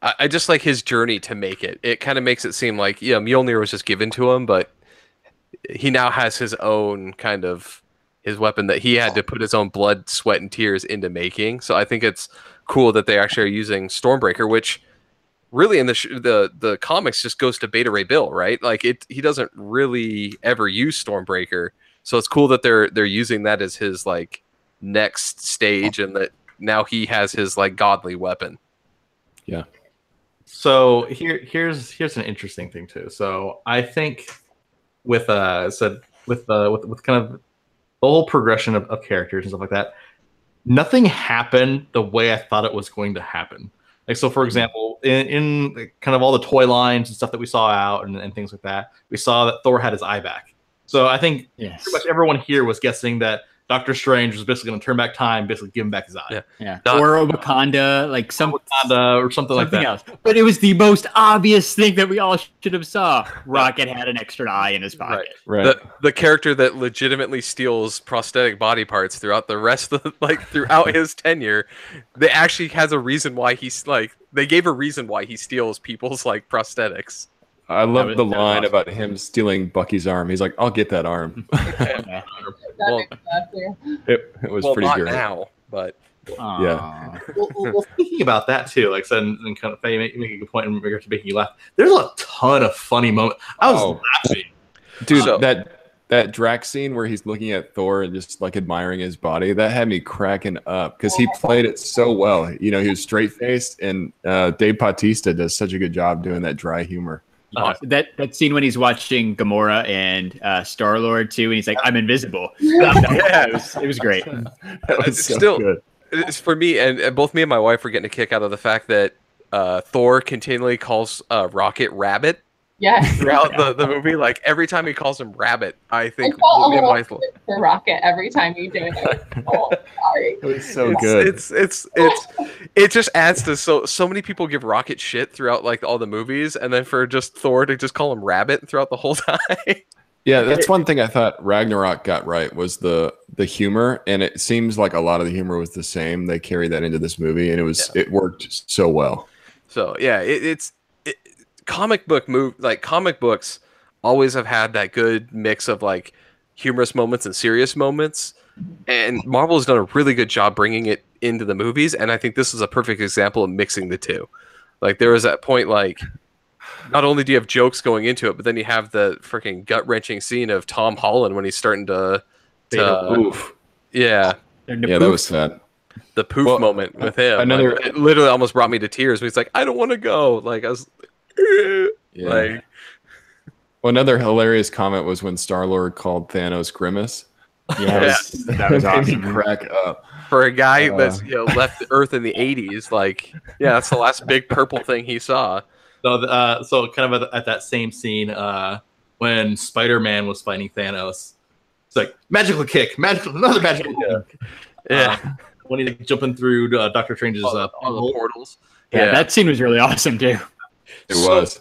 I just like his journey to make it. It kind of makes it seem like, yeah, Mjolnir was just given to him, but he now has his own kind of his weapon that he had to put his own blood, sweat, and tears into making. So I think it's cool that they actually are using Stormbreaker, which really in the comics just goes to Beta Ray Bill, right? Like he doesn't really ever use Stormbreaker. So it's cool that they're using that as his like next stage, and that now he has his like godly weapon. Yeah. So here's an interesting thing too. So I think with kind of the whole progression of characters and stuff like that, nothing happened the way I thought it was going to happen. Like, so for example, in kind of all the toy lines and stuff that we saw out and things like that, we saw that Thor had his eye back. So I think pretty much everyone here was guessing that Doctor Strange was basically going to turn back time, basically give him back his eye. Yeah. Or Wakanda, like Wakanda or something like that. Else. But it was the most obvious thing that we all should have saw. Rocket had an extra eye in his pocket. Right. The character that legitimately steals prosthetic body parts throughout the rest of throughout his tenure, they actually has a reason why he's like they gave a reason why he steals people's like prosthetics. I love the line about him stealing Bucky's arm. He's like, "I'll get that arm." It was pretty not great. Now, but yeah. Well, thinking about that too, like said, and kind of make a good point in regards to making you laugh. There's a ton of funny moments. I was laughing, dude. That Drax scene where he's looking at Thor and just like admiring his body, that had me cracking up because he played it so well. You know, he was straight faced, and Dave Bautista does such a good job doing that dry humor. That scene when he's watching Gamora and Star-Lord too, and he's like, "I'm invisible." Yeah, it was great. That was so still good. It's for me, and both me and my wife were getting a kick out of the fact that Thor continually calls Rocket Rabbit. Yes. Throughout the movie, like every time he calls him Rabbit, I think I me and my wife for Rocket every time you do it. Oh, sorry. It was so good. It just adds to so many people give Rocket shit throughout like all the movies, and then for just Thor to just call him Rabbit throughout the whole time. Yeah, that's one thing I thought Ragnarok got right was the humor, and it seems like a lot of the humor was the same. They carried that into this movie, and it worked so well. So yeah, comic books always have had that good mix of like humorous moments and serious moments, and Marvel has done a really good job bringing it into the movies, and I think this is a perfect example of mixing the two. Like there was that point, like not only do you have jokes going into it, but then you have the freaking gut-wrenching scene of Tom Holland when he's starting to oof. Yeah, that was sad. The poof moment with him. It literally almost brought me to tears. He's like, "I don't want to go." Like I was. Yeah. Like, well, another hilarious comment was when Star-Lord called Thanos Grimace. Yes, that was awesome. Crack up for a guy that's left the Earth in the '80s. Like, yeah, that's the last big purple thing he saw. So kind of at that same scene when Spider-Man was fighting Thanos, it's like another magical kick. Yeah, when he's jumping through Doctor Strange's all the portals. Yeah, that scene was really awesome too. It was.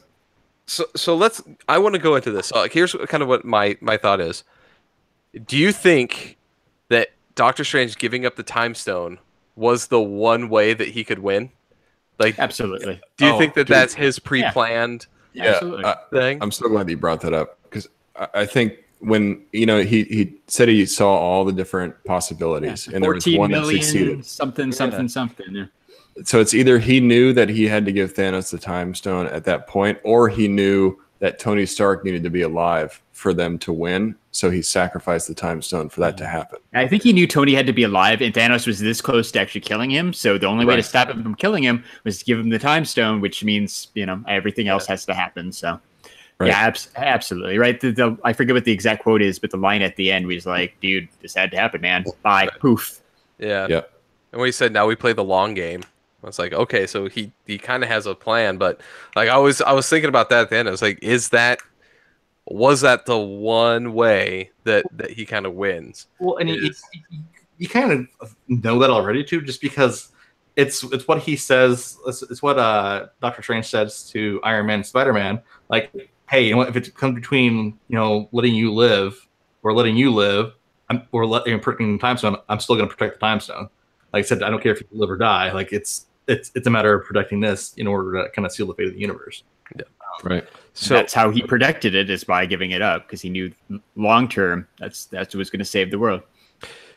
So I want to go into this. Here's kind of what my thought is. Do you think that Doctor Strange giving up the Time Stone was the one way that he could win? Like, absolutely. Do you think that that's his pre-planned thing? I'm so glad that you brought that up because I think when he said he saw all the different possibilities and there was one that succeeded. Something. Yeah. So it's either he knew that he had to give Thanos the Time Stone at that point, or he knew that Tony Stark needed to be alive for them to win. So he sacrificed the Time Stone for that to happen. I think he knew Tony had to be alive, and Thanos was this close to actually killing him. So the only way to stop him from killing him was to give him the Time Stone, which means everything else has to happen. So yeah, absolutely right. I forget what the exact quote is, but the line at the end was like, "Dude, this had to happen, man." Bye, poof. Yeah. And when he said, "Now we play the long game." I was like, okay, so he kind of has a plan, but like I was thinking about that at the end. I was like, was that the one way that he kind of wins? Well, and you kind of know that already too, just because it's what he says. It's what Doctor Strange says to Iron Man and Spider-Man. Like, hey, you know what? If it comes between letting you live or letting you live, protecting the time stone, I'm still going to protect the time stone. Like I said, I don't care if you live or die. Like it's a matter of protecting this in order to kind of seal the fate of the universe. Yeah. Right. So that's how he protected it, is by giving it up, because he knew long term that's what was going to save the world.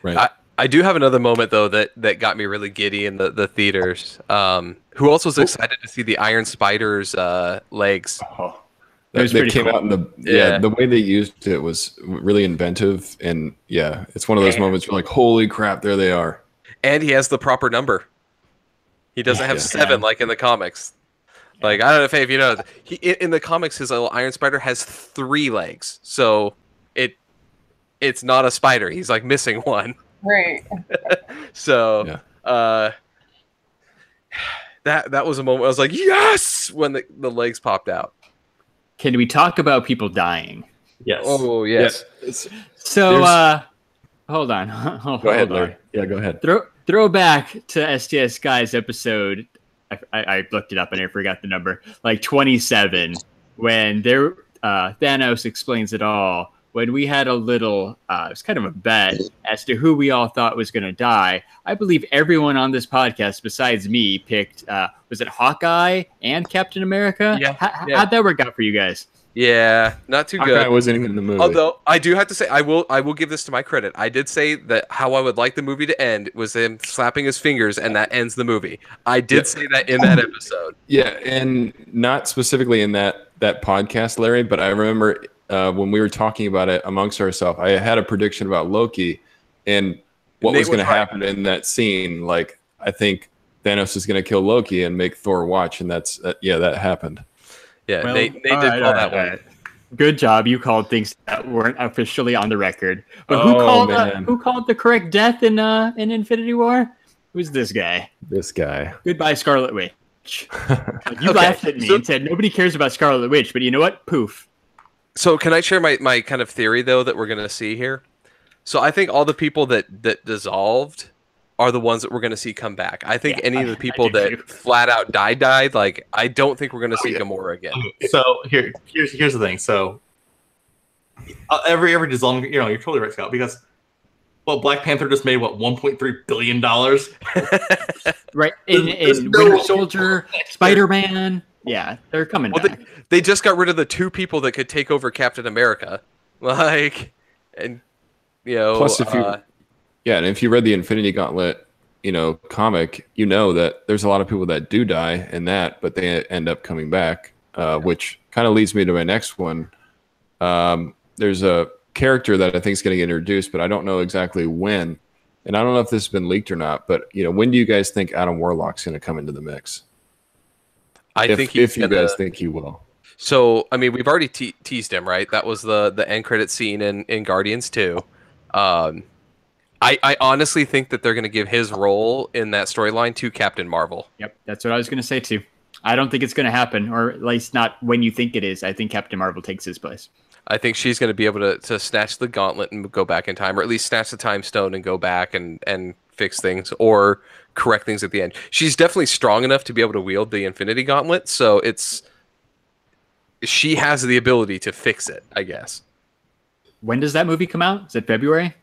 Right. I do have another moment though that got me really giddy in the theaters. Who else was excited to see the Iron Spider's legs? Oh, they came out in the way they used it was really inventive, and it's one of those moments you're like, holy crap, there they are. And he has the proper number. He doesn't have 7 like in the comics. Like, I don't know if you know, in the comics his little Iron Spider has 3 legs, so it's not a spider. He's like missing one. Right. So that was a moment I was like, yes, when the legs popped out. Can we talk about people dying? Yes. Oh yes. So hold on. Go ahead, Larry. Yeah, go ahead. Throw back to STS Guys episode. I looked it up and I forgot the number. Like 27, when Thanos explains it all. When we had a little, it was kind of a bet as to who we all thought was going to die. I believe everyone on this podcast, besides me, picked, was it Hawkeye and Captain America? Yeah. How'd that work out for you guys? Yeah, not too good. Hawkeye wasn't even in the movie. Although I do have to say, I will give this to my credit. I did say that how I would like the movie to end was him slapping his fingers, and that ends the movie. I did say that in that episode. Yeah, and not specifically in that podcast, Larry, but I remember when we were talking about it amongst ourselves, I had a prediction about Loki and what was going to happen in that scene. Like, I think Thanos is going to kill Loki and make Thor watch, and that happened. Yeah, well, they did call that one. Good job. You called things that weren't officially on the record. But who called the correct death in Infinity War? Who's this guy? This guy. Goodbye, Scarlet Witch. You laughed at me and said nobody cares about Scarlet Witch, but you know what? Poof. So can I share my kind of theory though that we're going to see here? So I think all the people that dissolved are the ones that we're going to see come back. I think any of the people that flat out died, like, I don't think we're going to see Gamora again. So here's the thing. So every dissolving, you're totally right, Scott, because Black Panther just made $1.3 billion. Right. In Winter Soldier, Spider-Man. Yeah, they're coming back. They just got rid of the 2 people that could take over Captain America. Like, and plus if you read the Infinity Gauntlet, comic, that there's a lot of people that do die in that, but they end up coming back, which kind of leads me to my next one. There's a character that I think is getting introduced, but I don't know exactly when, and I don't know if this has been leaked or not, but when do you guys think Adam Warlock's going to come into the mix? If you guys think he will. So, I mean, we've already teased him, right? That was the end credit scene in Guardians 2. I honestly think that they're going to give his role in that storyline to Captain Marvel. Yep, that's what I was going to say too. I don't think it's going to happen, or at least not when you think it is. I think Captain Marvel takes his place. I think she's going to be able to snatch the gauntlet and go back in time, or at least snatch the time stone and go back and fix things or correct things at the end. She's definitely strong enough to be able to wield the Infinity Gauntlet, so she has the ability to fix it, I guess. When does that movie come out? Is it February?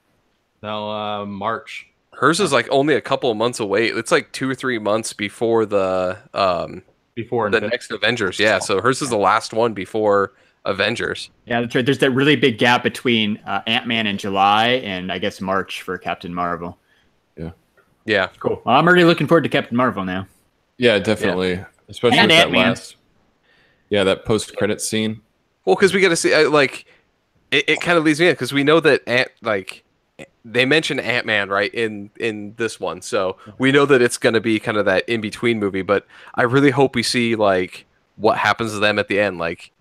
No, March. Hers is like only a couple of months away. It's like 2 or 3 months before the next Avengers. Yeah, so hers is the last one before Avengers. Yeah, that's right. There's that really big gap between Ant-Man in July and I guess March for Captain Marvel. Yeah. Cool. Well, I'm already looking forward to Captain Marvel now. Yeah, definitely. Yeah. Especially with that last. Yeah, that post-credit scene. Well, because we got to see, it kind of leads me in, because we know that they mentioned Ant-Man, right, in this one. So we know that it's going to be kind of that in-between movie, but I really hope we see, like, what happens to them at the end. Like,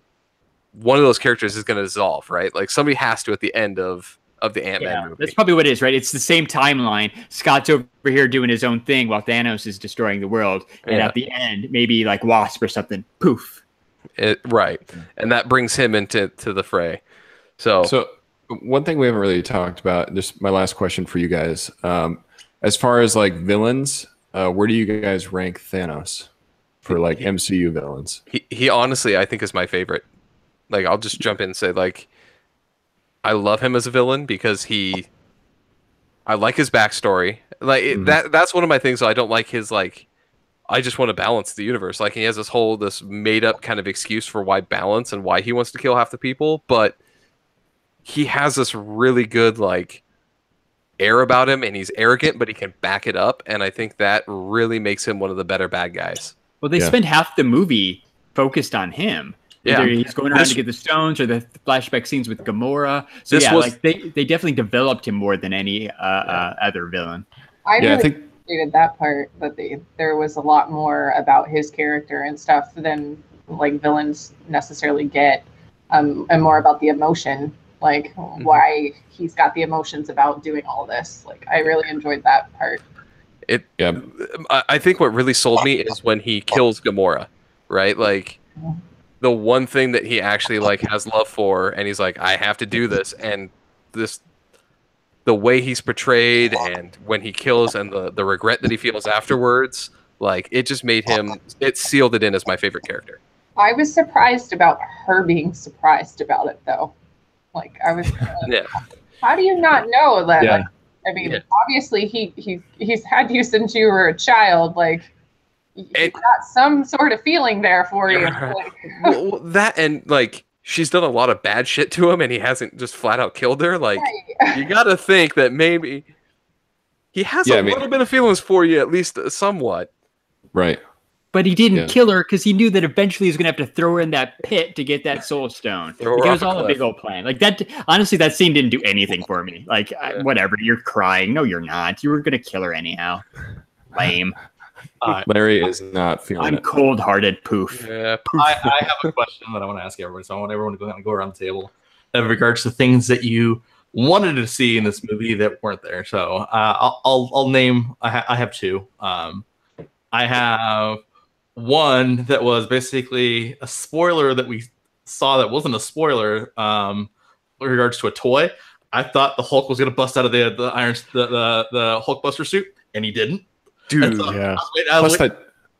one of those characters is going to dissolve, right? Like, somebody has to at the end of the Ant-Man movie. That's probably what it is, right? It's the same timeline. Scott's over here doing his own thing while Thanos is destroying the world. And at the end, maybe like Wasp or something, poof. Right. And that brings him into the fray. So one thing we haven't really talked about, just my last question for you guys. As far as like villains, where do you guys rank Thanos for like MCU villains? He honestly, I think, is my favorite. Like, I'll just jump in and say, like, I love him as a villain because I like his backstory. Like that's one of my things. So I don't like his like. I just want to balance the universe. Like, he has this made up kind of excuse for why balance and why he wants to kill half the people, but he has this really good like air about him, and he's arrogant, but he can back it up, and I think that really makes him one of the better bad guys. Well, they spend half the movie focused on him. Either he's going around to get the stones, or the flashback scenes with Gamora. So like they definitely developed him more than any other villain. I think appreciated that part, that there was a lot more about his character and stuff than like villains necessarily get, and more about the emotion, like why he's got the emotions about doing all this. Like, I really enjoyed that part. I think what really sold me is when he kills Gamora, right? Like, the one thing that he actually like has love for, and he's like, I have to do this, and the way he's portrayed, and when he kills, and the regret that he feels afterwards, like, it just made him, it sealed it in as my favorite character. I was surprised about her being surprised about it, though. Like, I was how do you not know that? Like, I mean, obviously he's had you since you were a child. Like, you've got some sort of feeling there for you. Like, well, that, and like, she's done a lot of bad shit to him, and he hasn't just flat out killed her. Like, you got to think that maybe he has a little bit of feelings for you, at least somewhat. Right. But he didn't kill her because he knew that eventually he was going to have to throw her in that pit to get that soul stone. It was all a big old plan. Like, that, honestly, that scene didn't do anything for me. Like, whatever, you're crying. No, you're not. You were going to kill her anyhow. Lame. Larry is not feeling it. I'm cold-hearted. Poof. Yeah, poof. I have a question that I want to ask everybody. So I want everyone to go around the table in regards to things that you wanted to see in this movie that weren't there. So I'll name. I have two. I have one that was basically a spoiler that we saw that wasn't a spoiler in regards to a toy. I thought the Hulk was going to bust out of the Hulkbuster suit, and he didn't. Dude, so I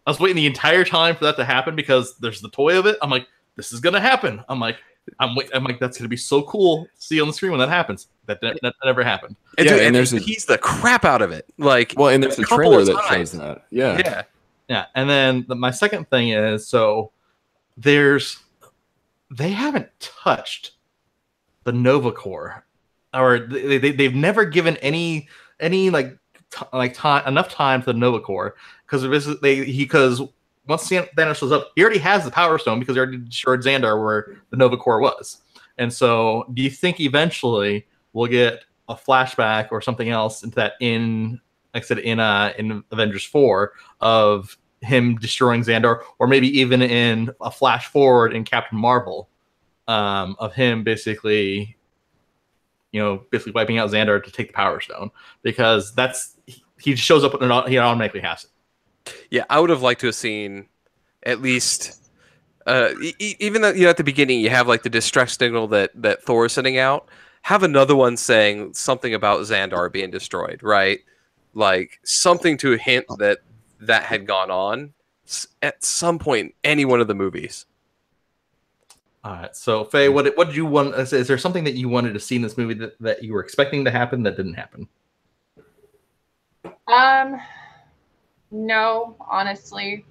was waiting the entire time for that to happen because there's the toy of it. I'm like, this is going to happen. I'm like, that's going to be so cool to see on the screen when that happens. That never happened. And he's the crap out of it. Like, well, and there's a trailer that shows that. Yeah. And then my second thing is, so they haven't touched the Nova Corps, or they've never given any enough time to the Nova Corps, because once Thanos shows up, he already has the Power Stone because he already destroyed Xandar where the Nova Corps was. And so, do you think eventually we'll get a flashback or something else into that in Avengers 4 of him destroying Xandar, or maybe even in a flash forward in Captain Marvel of him basically wiping out Xandar to take the Power Stone, because he shows up and he automatically has it. Yeah, I would have liked to have seen at least, even though at the beginning you have like the distress signal that Thor is sending out, have another one saying something about Xandar being destroyed, right? Like, something to hint that had gone on at some point in any one of the movies. All right, so Faye, what did you want? Is there something that you wanted to see in this movie that you were expecting to happen that didn't happen? No, honestly,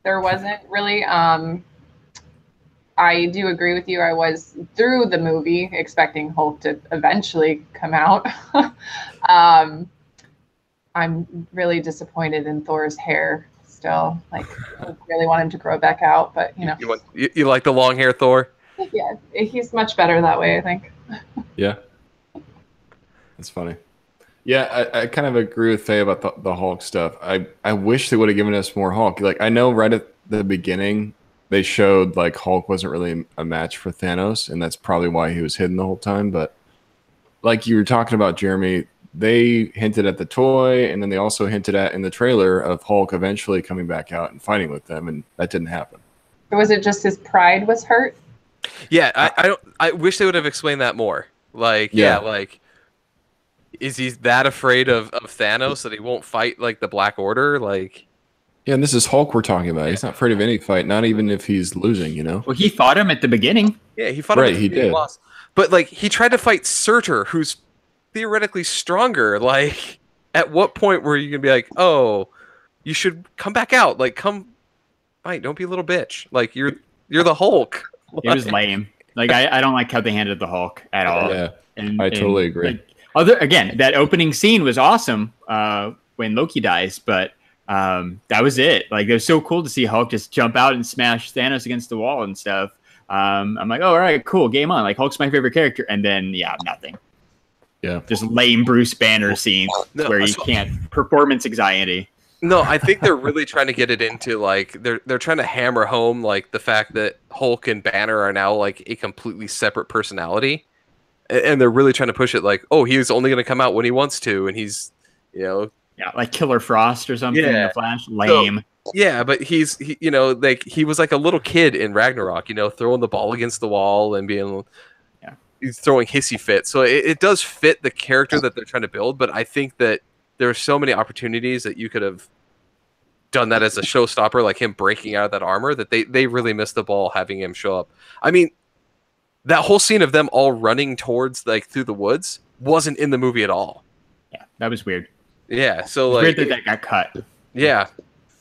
there wasn't really. I do agree with you. I was, through the movie, expecting Hulk to eventually come out. I'm really disappointed in Thor's hair still. Like, I really want him to grow back out, but you like the long hair Thor? Yeah, he's much better that way, I think. Yeah, that's funny. Yeah, I kind of agree with Faye about the Hulk stuff. I wish they would have given us more Hulk. Like, I know right at the beginning they showed like Hulk wasn't really a match for Thanos, and that's probably why he was hidden the whole time. But like you were talking about, Jeremy, they hinted at the toy, and then they also hinted at in the trailer of Hulk eventually coming back out and fighting with them, and that didn't happen. Or was it just his pride was hurt? Yeah, I wish they would have explained that more. Like, like, is he that afraid of Thanos that he won't fight like the Black Order? Like, Yeah, and this is Hulk we're talking about. He's not afraid of any fight, not even if he's losing, you know? Well, he fought him at the beginning. yeah, he fought him Right, at the he beginning, did. lost. But like he tried to fight Surtur, who's theoretically stronger. Like, at what point were you gonna be like, oh, you should come back out? Like, come fight, don't be a little bitch. Like you're the Hulk. It was lame. Like I don't like how they handled the Hulk at all. Yeah, and I totally agree. Like, again, that opening scene was awesome when Loki dies, but that was it. Like it was so cool to see Hulk just jump out and smash Thanos against the wall and stuff. I'm like, oh, all right, cool, game on. Like Hulk's my favorite character, and then nothing. Yeah, Just lame Bruce Banner scenes where you can't performance anxiety. No, I think they're really trying to get it into like they're trying to hammer home like the fact that Hulk and Banner are now like a completely separate personality, and they're really trying to push it like, oh, he's only going to come out when he wants to, and he's, like Killer Frost or something. Yeah. In the Flash, lame. Yeah, but he like he was like a little kid in Ragnarok, throwing the ball against the wall and being, he's throwing hissy fits. So it does fit the character that they're trying to build, but I think that there are so many opportunities that you could have done that as a showstopper, like him breaking out of that armor, that they really missed the ball having him show up. I mean, that whole scene of them all running towards like through the woods wasn't in the movie at all. Yeah, that was weird. Yeah, so It's like weird that got cut. Yeah.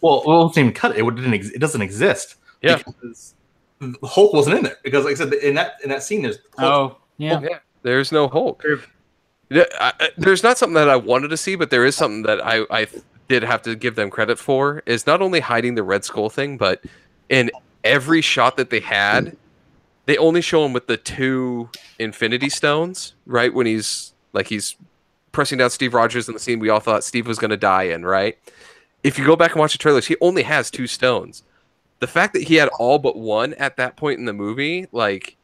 Well, it wasn't even cut. It doesn't exist. Yeah. Because Hulk wasn't in there. Because like I said, in that scene, there's Hulk. Oh, yeah. Yeah, there's no Hulk. There's not something that I wanted to see, but there is something that I did have to give them credit for, is not only hiding the Red Skull thing, but in every shot that they had, they only show him with the 2 Infinity Stones, right? When he's pressing down Steve Rogers in the scene we all thought Steve was going to die in, right? If you go back and watch the trailers, he only has 2 stones. The fact that he had all but 1 at that point in the movie, like,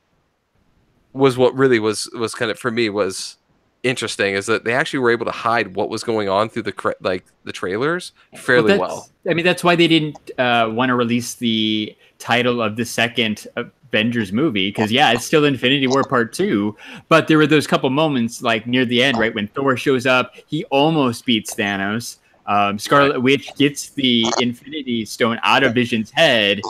was what really was kind of, for me, was interesting, is that they actually were able to hide what was going on through the trailers fairly well. I mean, that's why they didn't want to release the title of the second Avengers movie, because it's still Infinity War Part 2, but there were those couple moments like near the end, right, when Thor shows up, he almost beats Thanos. Scarlet Witch gets the Infinity Stone out of Vision's head.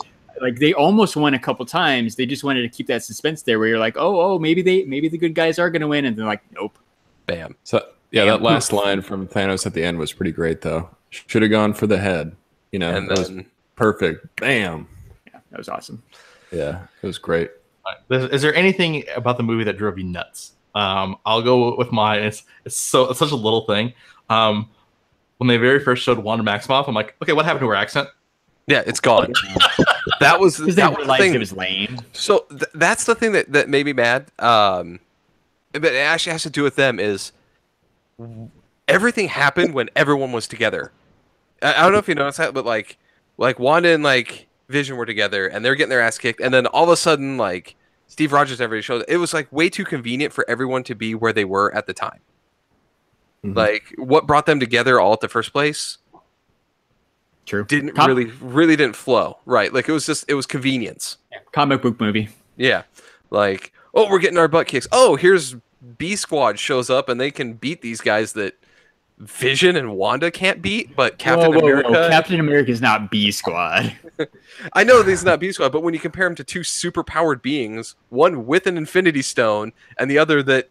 Like they almost won a couple times. They just wanted to keep that suspense there, where you're like, oh, maybe the good guys are going to win, and they're like, nope. Bam. So that last line from Thanos at the end was pretty great, though. Should have gone for the head. And that was perfect. Bam. Yeah, that was awesome. Yeah, it was great. Is there anything about the movie that drove you nuts? I'll go with mine. It's such a little thing. When they very first showed Wanda Maximoff, I'm like, okay, what happened to her accent? Yeah, it's gone. That was the thing. It was lame. So that's the thing that made me mad. But it actually has to do with them. Is everything happened when everyone was together. I don't know if you noticed that, but like Wanda and like Vision were together, and they're getting their ass kicked, and then all of a sudden, like Steve Rogers, everybody showed it was like way too convenient for everyone to be where they were at the time. Mm-hmm. Like what brought them together all at the first place? True. Didn't really didn't flow, right? Like it was convenience. Yeah. Comic book movie. Yeah, like, oh, we're getting our butt kicks. Oh, here's B Squad shows up and they can beat these guys that Vision and Wanda can't beat, but Captain America. Captain America is not B Squad. I know he's not B Squad, but when you compare him to 2 super-powered beings, one with an Infinity Stone and the other that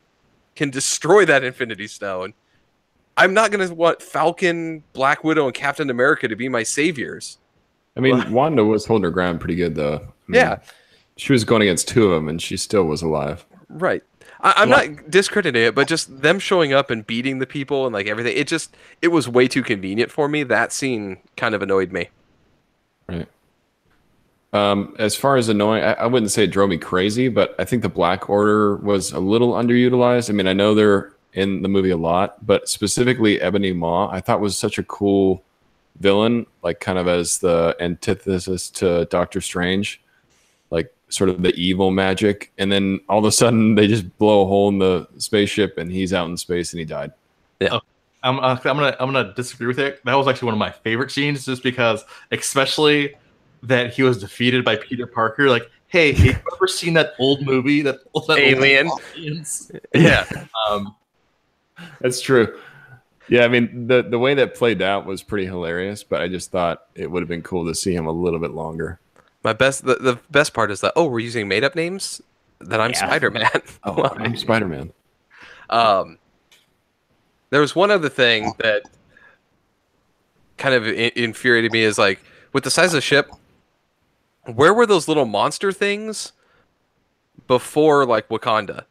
can destroy that Infinity Stone, I'm not going to want Falcon, Black Widow, and Captain America to be my saviors. I mean, Wanda was holding her ground pretty good, though. Yeah. She was going against 2 of them, and she still was alive. Right. I'm not discrediting it, but just them showing up and beating the people and like everything, it was way too convenient for me. That scene kind of annoyed me. Right. As far as annoying, I wouldn't say it drove me crazy, but I think the Black Order was a little underutilized. I mean, I know they're in the movie a lot, but specifically Ebony Maw, I thought was such a cool villain, like kind of as the antithesis to Doctor Strange, like sort of the evil magic. And then all of a sudden they just blow a hole in the spaceship and he's out in space and he died. Yeah. I'm gonna disagree with it. That was actually one of my favorite scenes, just because, especially that he was defeated by Peter Parker. Like, hey, have you ever seen that old movie that Alien? Aliens? Yeah. That's true. Yeah, I mean the way that played out was pretty hilarious, but I just thought it would have been cool to see him a little bit longer. The best part is that we're using made up names. That I'm Spider-Man. Oh, I'm Spider-Man. There was one other thing that kind of infuriated me is like with the size of the ship, where were those little monster things before like Wakanda?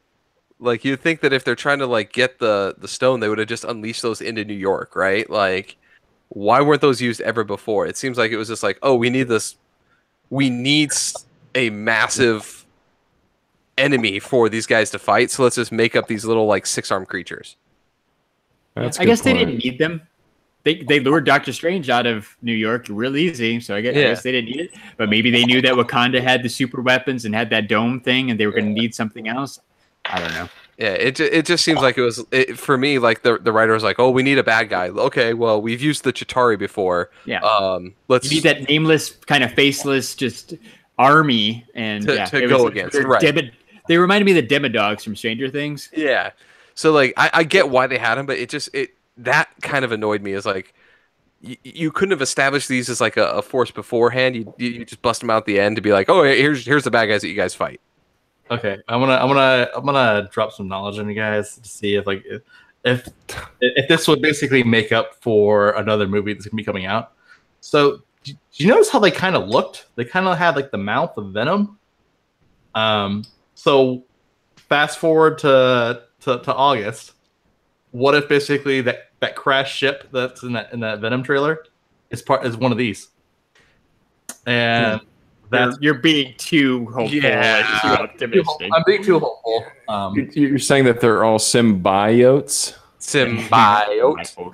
Like you'd think that if they're trying to like get the stone, they would have just unleashed those into New York, right? Like why weren't those used ever before? It seems like it was just like, oh, we need this. We need a massive enemy for these guys to fight, so let's just make up these little like 6-armed creatures. I guess they didn't need them. They lured Doctor Strange out of New York real easy, so I guess they didn't need it. But maybe they knew that Wakanda had the super weapons and had that dome thing, and they were going to need something else. I don't know. Yeah, it just seems like it was for me. Like the writer was like, "Oh, we need a bad guy." Okay, well, we've used the Chitauri before. Yeah. Let's need that nameless, kind of faceless, just army and to go against. Right. They reminded me of the Demodogs from Stranger Things. Yeah. So like I get why they had him, but that kind of annoyed me. Is like you couldn't have established these as like a force beforehand. You just bust them out at the end to be like, oh, here's the bad guys that you guys fight. Okay, I'm gonna drop some knowledge on you guys to see if this would basically make up for another movie that's gonna be coming out. So do you notice how they kind of looked? They kind of had like the mouth of Venom. So fast forward to August. What if basically that crash ship that's in that Venom trailer is one of these? And you're being too hopeful. Yeah. Too optimistic. I'm being too hopeful. You're saying that they're all symbiotes? Symbiote.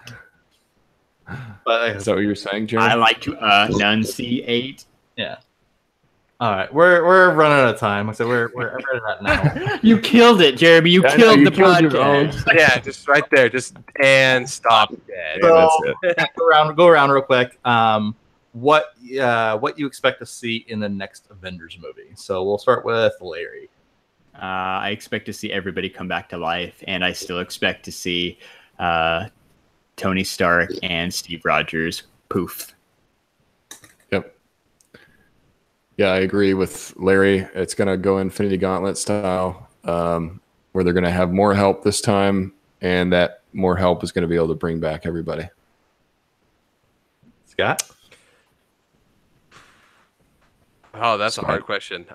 But is that what you're saying, Jeremy? I like to enunciate. Yeah. All right, we're running out of time. So we're at that now. You killed it, Jeremy. You killed the podcast. Yeah, just right there. Just and stop dead. So, that's it. Go around real quick. What you expect to see in the next Avengers movie? So we'll start with Larry. I expect to see everybody come back to life, and I still expect to see Tony Stark and Steve Rogers poof. Yep. Yeah, I agree with Larry. It's going to go Infinity Gauntlet style, where they're going to have more help this time, and that more help is going to be able to bring back everybody. Scott? Oh, that's a hard question.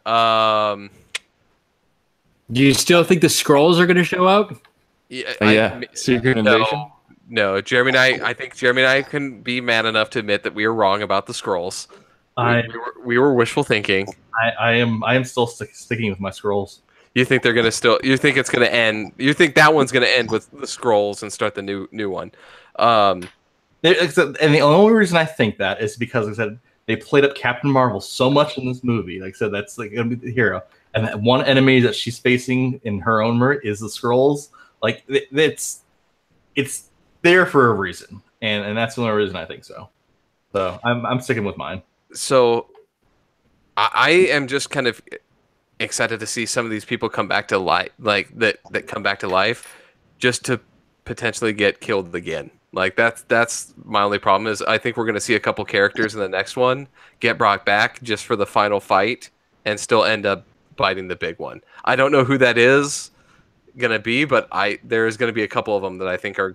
Do you still think the Skrulls are going to show up? Yeah. Secret Invasion? No, Jeremy and I think Jeremy and I can be man enough to admit that we were wrong about the Skrulls. We were wishful thinking. I am still sticking with my Skrulls. You think they're gonna still? You think it's gonna end? You think that one's gonna end with the Skrulls and start the new one? And the only reason I think that is because, like I said, they played up Captain Marvel so much in this movie. Like I said, that's like gonna be the hero, and that one enemy that she's facing in her own mirror is the Skrulls. Like it's there for a reason, and that's the only reason I think so. So I'm sticking with mine. So I am just kind of excited to see some of these people come back to life, like that come back to life, just to potentially get killed again. Like that's my only problem is I think we're going to see a couple characters in the next one get brought back just for the final fight and still end up biting the big one. I don't know who that is going to be, but there is going to be a couple of them that I think are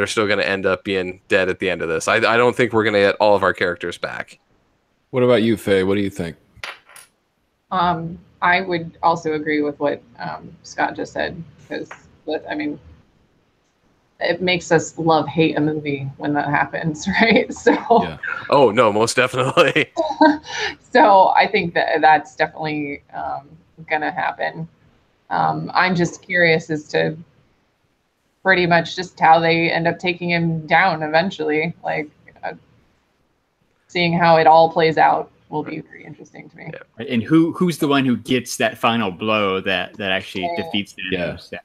still going to end up being dead at the end of this. I don't think we're going to get all of our characters back. What about you, Faye? What do you think? I would also agree with what Scott just said, because I mean, it makes us love-hate a movie when that happens, right? So. Yeah. Oh no, most definitely. So I think that's definitely gonna happen. I'm just curious as to pretty much just how they end up taking him down eventually. Like seeing how it all plays out will be very interesting to me. Yeah. And who's the one who gets that final blow that actually defeats the enemy? Yeah.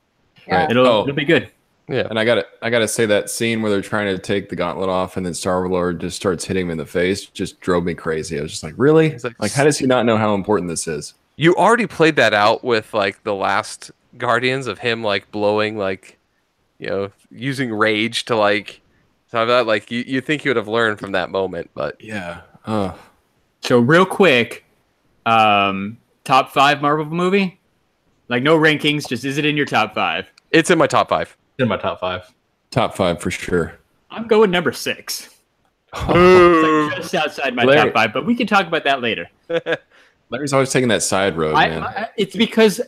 Right. It'll be good. Yeah, and I gotta say that scene where they're trying to take the gauntlet off and then Star-Lord just starts hitting him in the face just drove me crazy. I was just like, really? Like how does he not know how important this is? You already played that out with like the last Guardians of him like blowing like, you know, using rage to like. So that like you think he would have learned from that moment, but Yeah. So real quick, top 5 Marvel movie? Like no rankings, just is it in your top 5? it's in my top 5. In my top 5. Top 5 for sure. I'm going number 6. Ooh. It's like just outside my Larry. top 5, but we can talk about that later. Larry's always taking that side road, man. It's because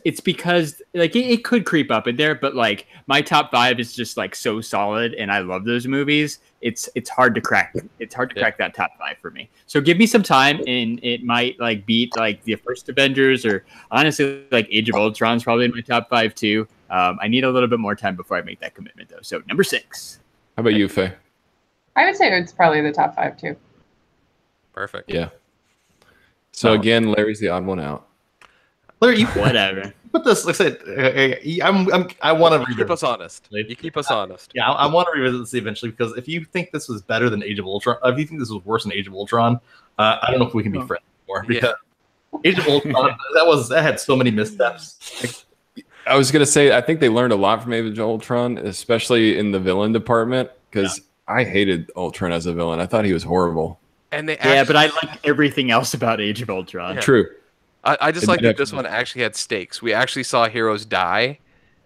like it could creep up in there, but like my top 5 is just like so solid, and I love those movies. It's hard to crack. It's hard to crack that top 5 for me. So give me some time, and it might like beat like the first Avengers, or honestly like Age of Ultron's probably in my top 5 too. I need a little bit more time before I make that commitment though. So number 6. How about you, Faye? I would say it's probably the top 5 too. Perfect. Yeah. So again, Larry's the odd one out. Larry, you Whatever. put this. Like I said, I want to Keep us honest. You keep us honest. Yeah, I want to revisit this eventually, because if you think this was better than Age of Ultron, if you think this was worse than Age of Ultron, I don't know if we can be friends anymore. Because Age of Ultron, that had so many missteps. I was gonna say, I think they learned a lot from Age of Ultron, especially in the villain department, because I hated Ultron as a villain. I thought he was horrible. And they But I like everything else about Age of Ultron. Yeah. True. I just like that this one actually had stakes. We actually saw heroes die,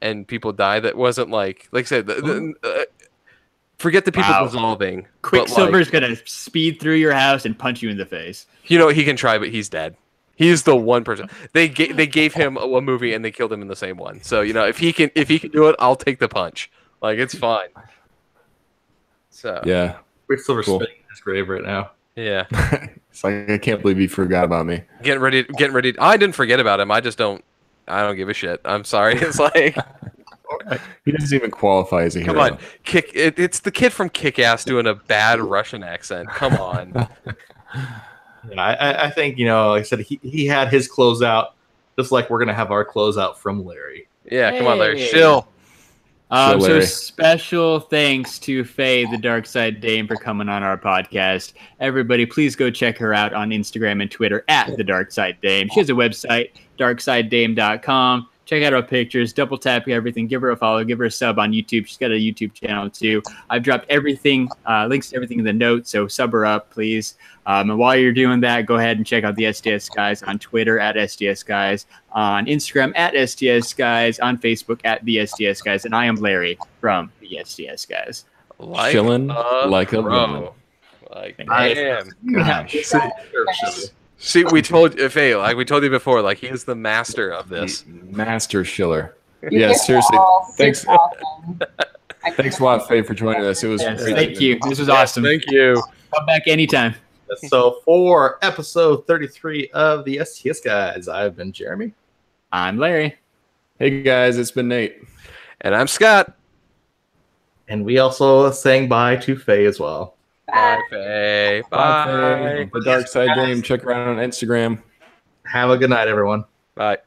and people die. That wasn't like I said. Forget the people dissolving. Quicksilver's gonna speed through your house and punch you in the face. You know he can try, but he's dead. He's the one person they gave him a movie and they killed him in the same one. So you know if he can do it, I'll take the punch. Like it's fine. So Yeah. Quicksilver's spinning in his grave right now. Yeah. It's like, I can't believe he forgot about me. Getting ready. I didn't forget about him. I don't give a shit. I'm sorry. It's like He doesn't even qualify as a hero. come on, it's the kid from Kick-Ass doing a bad Russian accent. Come on. I think, like I said, he had his closeout, just like we're gonna have our closeout from Larry. Yeah, come on, Larry. Hey. Chill. So Larry. special thanks to Faye, the Darkside Dame, for coming on our podcast. Everybody, please go check her out on Instagram and Twitter at the Darkside Dame. She has a website, darksidedame.com. Check out her pictures, double tap everything, give her a follow, give her a sub on YouTube. She's got a YouTube channel too. I've dropped everything, links to everything in the notes, so sub her up, please. And while you're doing that, go ahead and check out the STS Guys on Twitter at STS Guys, on Instagram at STS Guys, on Facebook at the STS Guys, and I am Larry from the STS Guys. Chilling like a villain. Like, I- damn. Gosh. See, we told Faye, like we told you before, like he is the master of this. Master Schiller. You Yeah, guys are seriously. all super Thanks. awesome. Thanks a lot, Faye, for joining us. It was Yes, great. thank you. This was awesome. Thank you. Come back anytime. So for episode 33 of the STS Guys, I've been Jeremy. I'm Larry. Hey guys, it's been Nate. And I'm Scott. And we also sang bye to Faye as well. Bye, Faye. Bye. The Dark Side Dame. Check her out on Instagram. Have a good night, everyone. Bye.